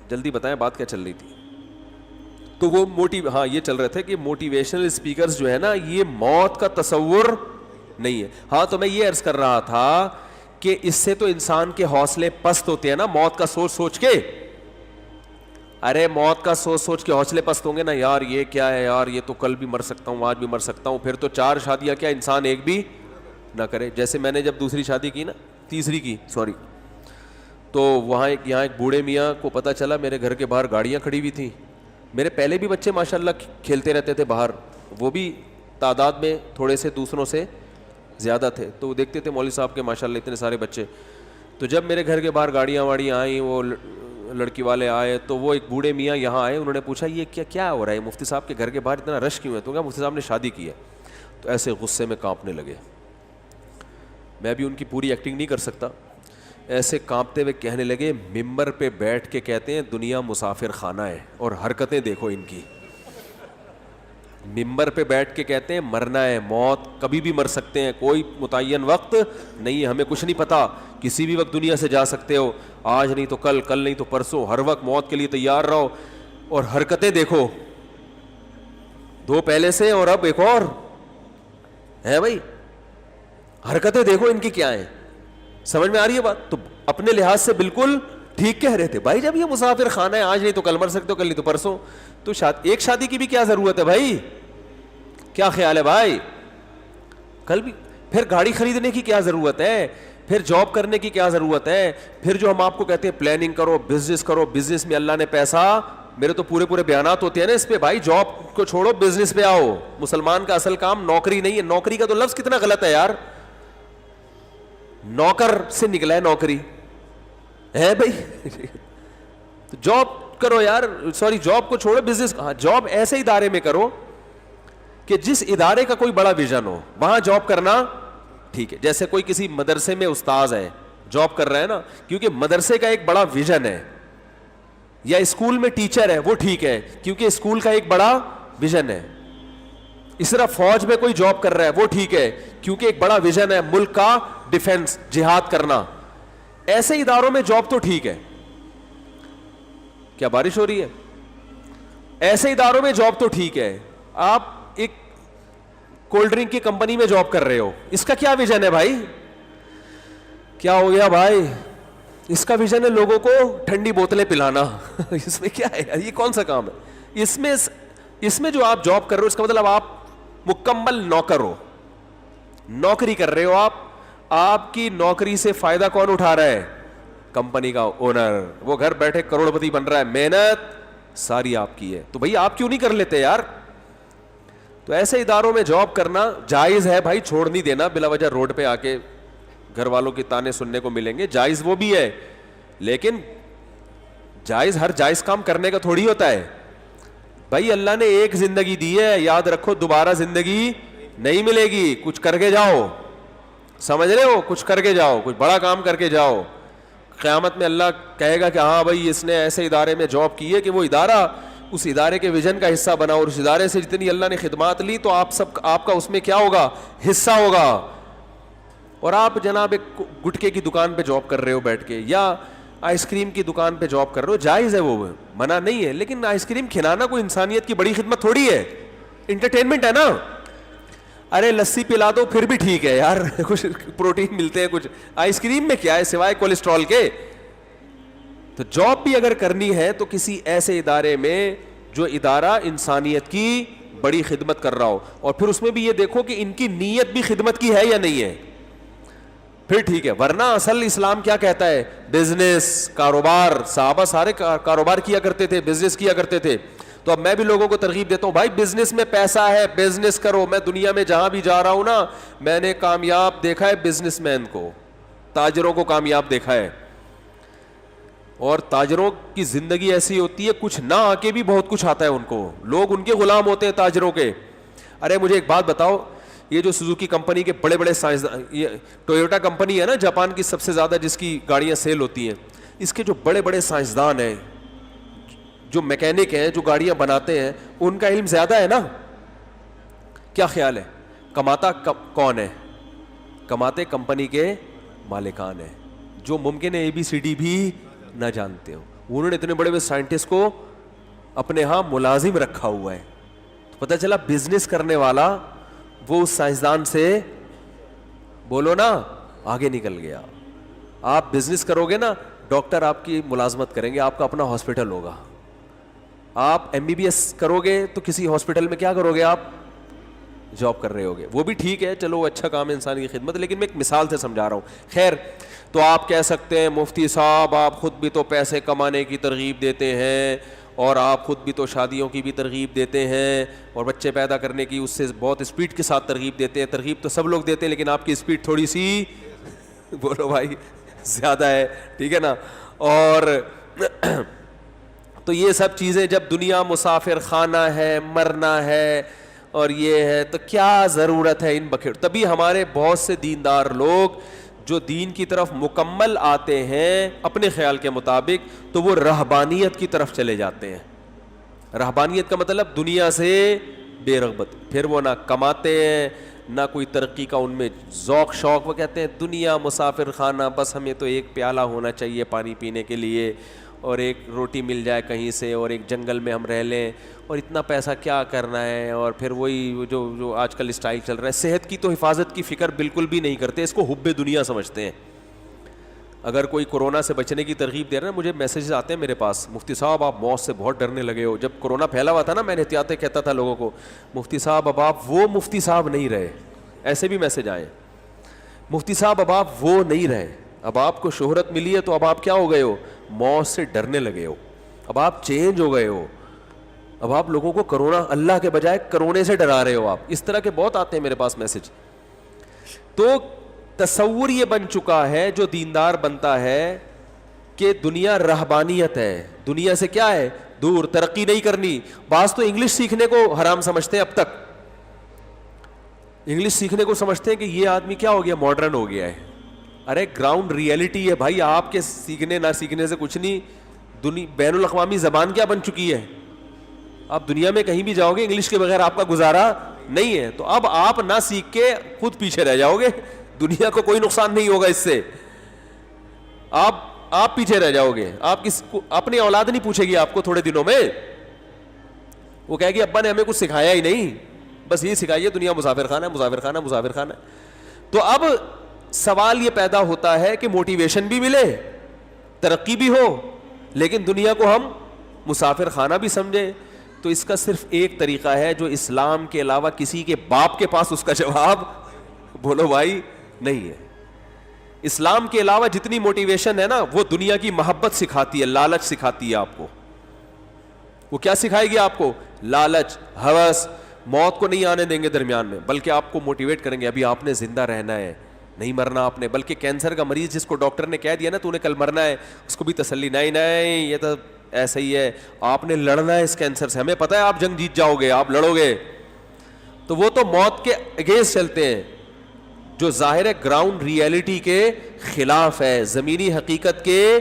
جلدی بتائیں بات کیا چل رہی تھی. تو وہ یہ چل رہے تھے کہ موٹیویشنل اسپیکرز جو ہے نا یہ موت کا تصور نہیں ہے. ہاں تو میں یہ عرض کر رہا تھا کہ اس سے تو انسان کے حوصلے پست ہوتے ہیں نا, موت کا سوچ سوچ کے. ارے موت کا سوچ سوچ کے حوصلے پست ہوں گے نا, یار یہ کیا ہے یار, یہ تو کل بھی مر سکتا ہوں آج بھی مر سکتا ہوں. پھر تو 4 شادیاں کیا انسان ایک بھی نہ کرے. جیسے میں نے جب دوسری شادی کی نا, تیسری کی سوری, تو وہاں یہاں ایک بوڑھے میاں کو پتہ چلا میرے گھر کے باہر گاڑیاں کھڑی ہوئی تھیں. میرے پہلے بھی بچے ماشاءاللہ کھیلتے رہتے تھے باہر, وہ بھی تعداد میں تھوڑے سے دوسروں سے زیادہ تھے. تو وہ دیکھتے تھے مولوی صاحب کے ماشاءاللہ اتنے سارے بچے. تو جب میرے گھر کے باہر گاڑیاں واڑیاں آئیں, وہ لڑکی والے آئے, تو وہ ایک بوڑھے میاں یہاں آئے. انہوں نے پوچھا یہ کیا ہو رہا ہے, مفتی صاحب کے گھر کے باہر اتنا رش کیوں ہے؟ تو کیا مفتی صاحب نے شادی کی ہے. تو ایسے غصے میں کانپنے لگے. میں بھی ان کی پوری ایکٹنگ نہیں کر سکتا. ایسے کانپتے ہوئے کہنے لگے, ممبر پہ بیٹھ کے کہتے ہیں دنیا مسافر خانہ ہے, اور حرکتیں دیکھو ان کی. ممبر پہ بیٹھ کے کہتے ہیں مرنا ہے, موت کبھی بھی مر سکتے ہیں, کوئی متعین وقت نہیں ہے, ہمیں کچھ نہیں پتا, کسی بھی وقت دنیا سے جا سکتے ہو, آج نہیں تو کل, کل نہیں تو پرسوں, ہر وقت موت کے لیے تیار رہو. اور حرکتیں دیکھو, 2 پہلے سے اور اب ایک اور ہے. بھائی حرکتیں دیکھو ان کی کیا ہیں, سمجھ میں آ رہی ہے بات. تو اپنے لحاظ سے بالکل ٹھیک کہہ رہے تھے. بھائی جب یہ مسافر خانہ ہے, آج نہیں تو کل مر سکتے ہو, کل نہیں تو پرسوں, تو ایک شادی کی بھی کیا ضرورت ہے بھائی, کیا خیال ہے بھائی؟ کل بھی پھر گاڑی خریدنے کی کیا ضرورت ہے, پھر جاب کرنے کی کیا ضرورت ہے, پھر جو ہم آپ کو کہتے ہیں پلاننگ کرو, بزنس کرو, بزنس میں اللہ نے پیسہ, میرے تو پورے بیانات ہوتے ہیں نا اس پہ. بھائی جاب کو چھوڑو, بزنس پہ آؤ. مسلمان کا اصل کام نوکری نہیں ہے. نوکری کا تو لفظ کتنا غلط ہے یار, نوکر سے نکلا ہے نوکری ہے بھائی. جاب کرو یار, سوری جاب کو چھوڑو, بزنس. ہاں جاب ایسے ادارے میں کرو کہ جس ادارے کا کوئی بڑا ویژن ہو, وہاں جاب کرنا ٹھیک ہے. جیسے کوئی کسی مدرسے میں استاذ ہے, جاب کر رہا ہے نا, کیونکہ مدرسے کا ایک بڑا ویژن ہے. یا اسکول میں ٹیچر ہے, وہ ٹھیک ہے کیونکہ اسکول کا ایک بڑا ویژن ہے. اس طرح فوج میں کوئی جاب کر رہا ہے وہ ٹھیک ہے کیونکہ ایک بڑا ویژن ہے ملک کا ڈیفنس جہاد کرنا. ایسے اداروں میں جاب تو ٹھیک ہے. کیا بارش ہو رہی ہے؟ ایسے اداروں میں جاب تو ٹھیک ہے. آپ ایک کولڈ ڈرنک کی کمپنی میں جاب کر رہے ہو, اس کا کیا ویژن ہے بھائی؟ کیا ہو گیا بھائی؟ اس کا ویژن ہے لوگوں کو ٹھنڈی بوتلیں پلانا. اس میں کیا ہے؟ یہ کون سا کام ہے؟ اس میں جو آپ جاب کر رہے ہو اس کا مطلب آپ مکمل نوکر ہو, نوکری کر رہے ہو آپ کی نوکری سے فائدہ کون اٹھا رہا ہے؟ کمپنی کا اونر. وہ گھر بیٹھے کروڑ پتی بن رہا ہے, محنت ساری آپ کی ہے. تو بھائی آپ کیوں نہیں کر لیتے یار؟ تو ایسے اداروں میں جاب کرنا جائز ہے بھائی, چھوڑ نہیں دینا بلا وجہ روڈ پہ آ کے گھر والوں کی تانے سننے کو ملیں گے, جائز وہ بھی ہے, لیکن جائز ہر جائز کام کرنے کا تھوڑی ہوتا ہے بھائی. اللہ نے ایک زندگی دی ہے, یاد رکھو دوبارہ زندگی نہیں ملے گی. کچھ کر کے جاؤ, سمجھ رہے ہو, کچھ کر کے جاؤ, کچھ بڑا کام کر کے جاؤ. قیامت میں اللہ کہے گا کہ ہاں بھائی اس نے ایسے ادارے میں جاب کی ہے کہ وہ ادارہ اس ادارے کے ویژن کا حصہ بنا, اور اس ادارے سے جتنی اللہ نے خدمات لی تو آپ کا اس میں کیا ہوگا؟ حصہ ہوگا. اور آپ جناب ایک گٹکے کی دکان پہ جاب کر رہے ہو بیٹھ کے, یا آئس کریم کی دکان پہ جاب کر رہے ہو, جائز ہے, وہ منع نہیں ہے, لیکن آئس کریم کھلانا کوئی انسانیت کی بڑی خدمت تھوڑی ہے, انٹرٹینمنٹ ہے نا. ارے لسی پلا دو پھر بھی ٹھیک ہے یار, کچھ پروٹین ملتے ہیں, کچھ آئس کریم میں کیا ہے سوائے کولیسٹرول کے. تو جاب بھی اگر کرنی ہے تو کسی ایسے ادارے میں جو ادارہ انسانیت کی بڑی خدمت کر رہا ہو, اور پھر اس میں بھی یہ دیکھو کہ ان کی نیت بھی خدمت کی ہے یا نہیں ہے, پھر ٹھیک ہے. ورنہ اصل اسلام کیا کہتا ہے؟ بزنس, کاروبار. صحابہ سارے کاروبار کیا کرتے تھے, بزنس کیا کرتے تھے. تو اب میں بھی لوگوں کو ترغیب دیتا ہوں بھائی بزنس میں پیسہ ہے, بزنس کرو. میں دنیا میں جہاں بھی جا رہا ہوں نا, میں نے کامیاب دیکھا ہے بزنس مین کو, تاجروں کو کامیاب دیکھا ہے. اور تاجروں کی زندگی ایسی ہوتی ہے کچھ نہ آ کے بھی بہت کچھ آتا ہے ان کو, لوگ ان کے غلام ہوتے ہیں تاجروں کے. ارے مجھے ایک بات بتاؤ, یہ جو سوزوکی کمپنی کے بڑے بڑے سائنسدان, یہ ٹویوٹا کمپنی ہے نا جاپان کی سب سے زیادہ جس کی گاڑیاں سیل ہوتی ہیں, اس کے جو بڑے بڑے سائنسدان ہیں, جو میکینک ہیں, جو گاڑیاں بناتے ہیں, ان کا علم زیادہ ہے نا. کیا خیال ہے کماتا کون ہے؟ کماتے کمپنی کے مالکان ہیں, جو ممکن ہے ABCD بھی نہ جانتے ہو. انہوں نے اتنے بڑے بڑے سائنٹسٹ کو اپنے ہاں ملازم رکھا ہوا ہے. تو پتہ چلا بزنس کرنے والا وہ اس سائنسدان سے بولو نا آگے نکل گیا. آپ بزنس کرو گے نا, ڈاکٹر آپ کی ملازمت کریں گے, آپ کا اپنا ہاسپٹل ہوگا. آپ MBBS کرو گے تو کسی ہاسپٹل میں کیا کرو گے؟ آپ جاب کر رہے ہوگے. وہ بھی ٹھیک ہے, چلو اچھا کام ہے انسانی کی خدمت, لیکن میں ایک مثال سے سمجھا رہا ہوں. خیر, تو آپ کہہ سکتے ہیں مفتی صاحب آپ خود بھی تو پیسے کمانے کی ترغیب دیتے ہیں, اور آپ خود بھی تو شادیوں کی بھی ترغیب دیتے ہیں, اور بچے پیدا کرنے کی اس سے بہت اسپیڈ کے ساتھ ترغیب دیتے ہیں. ترغیب تو سب لوگ دیتے ہیں, لیکن آپ کی اسپیڈ تھوڑی سی بولو بھائی زیادہ ہے, ٹھیک ہے نا. اور تو یہ سب چیزیں جب دنیا مسافر خانہ ہے, مرنا ہے, اور یہ ہے, تو کیا ضرورت ہے ان بکھیڑ. تبھی ہمارے بہت سے دیندار لوگ جو دین کی طرف مکمل آتے ہیں اپنے خیال کے مطابق, تو وہ رہبانیت کی طرف چلے جاتے ہیں. رہبانیت کا مطلب دنیا سے بے رغبت. پھر وہ نہ کماتے ہیں نہ کوئی ترقی کا ان میں ذوق شوق. وہ کہتے ہیں دنیا مسافر خانہ, بس ہمیں تو ایک پیالہ ہونا چاہیے پانی پینے کے لیے, اور ایک روٹی مل جائے کہیں سے, اور ایک جنگل میں ہم رہ لیں, اور اتنا پیسہ کیا کرنا ہے. اور پھر وہی جو آج کل اسٹائل چل رہا ہے, صحت کی تو حفاظت کی فکر بالکل بھی نہیں کرتے, اس کو حب دنیا سمجھتے ہیں. اگر کوئی کورونا سے بچنے کی ترغیب دے رہا ہے, مجھے میسیجز آتے ہیں میرے پاس, مفتی صاحب آپ موت سے بہت ڈرنے لگے ہو. جب کورونا پھیلا ہوا تھا نا, میں نے احتیاطیں کہتا تھا لوگوں کو, مفتی صاحب اب آپ وہ مفتی صاحب نہیں رہے. ایسے بھی میسج آئے, مفتی صاحب اب آپ وہ نہیں رہے, اب آپ کو شہرت ملی ہے تو اب آپ کیا ہو گئے ہو؟ موت سے ڈرنے لگے ہو, اب آپ چینج ہو گئے ہو, اب آپ لوگوں کو کرونا اللہ کے بجائے کرونے سے ڈرا رہے ہو آپ. اس طرح کے بہت آتے ہیں میرے پاس میسج. تو تصور یہ بن چکا ہے جو دیندار بنتا ہے کہ دنیا رہبانیت ہے, دنیا سے کیا ہے دور, ترقی نہیں کرنی. بعض تو انگلش سیکھنے کو حرام سمجھتے ہیں, اب تک انگلش سیکھنے کو سمجھتے ہیں کہ یہ آدمی کیا ہو گیا, ماڈرن ہو گیا ہے. ارے گراؤنڈ ریئلٹی ہے بھائی, آپ کے سیکھنے نہ سیکھنے سے کچھ نہیں. بین الاقوامی زبان کیا بن چکی ہے, آپ دنیا میں کہیں بھی جاؤ گے انگلش کے بغیر آپ کا گزارا نہیں ہے. تو اب آپ نہ سیکھ کے خود پیچھے رہ جاؤ گے, دنیا کو کوئی نقصان نہیں ہوگا اس سے, آپ پیچھے رہ جاؤ گے. آپ اپنی اولاد نہیں پوچھے گی آپ کو تھوڑے دنوں میں, وہ کہے گی ابا نے ہمیں کچھ سکھایا ہی نہیں, بس یہ سکھائیے دنیا مسافر خانہ, مسافر خانہ, مسافر خانہ. تو اب سوال یہ پیدا ہوتا ہے کہ موٹیویشن بھی ملے, ترقی بھی ہو, لیکن دنیا کو ہم مسافر خانہ بھی سمجھے. تو اس کا صرف ایک طریقہ ہے جو اسلام کے علاوہ کسی کے باپ کے پاس اس کا جواب بولو بھائی نہیں ہے. اسلام کے علاوہ جتنی موٹیویشن ہے نا وہ دنیا کی محبت سکھاتی ہے, لالچ سکھاتی ہے آپ کو. وہ کیا سکھائے گی آپ کو؟ لالچ, ہوس. موت کو نہیں آنے دیں گے درمیان میں, بلکہ آپ کو موٹیویٹ کریں گے ابھی آپ نے زندہ رہنا ہے, نہیں مرنا آپ نے. بلکہ کینسر کا مریض جس کو ڈاکٹر نے کہہ دیا نا تو نے کل مرنا ہے, اس کو بھی تسلی, نہیں یہ تو ایسا ہی ہے, آپ نے لڑنا ہے اس کینسر سے, ہمیں پتہ ہے آپ جنگ جیت جاؤ گے, آپ لڑو گے. تو وہ تو موت کے اگینسٹ چلتے ہیں, جو ظاہر ہے گراؤنڈ ریئلٹی کے خلاف ہے, زمینی حقیقت کے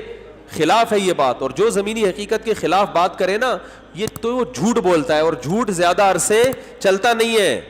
خلاف ہے یہ بات. اور جو زمینی حقیقت کے خلاف بات کرے نا یہ تو جھوٹ بولتا ہے, اور جھوٹ زیادہ عرصے چلتا نہیں ہے.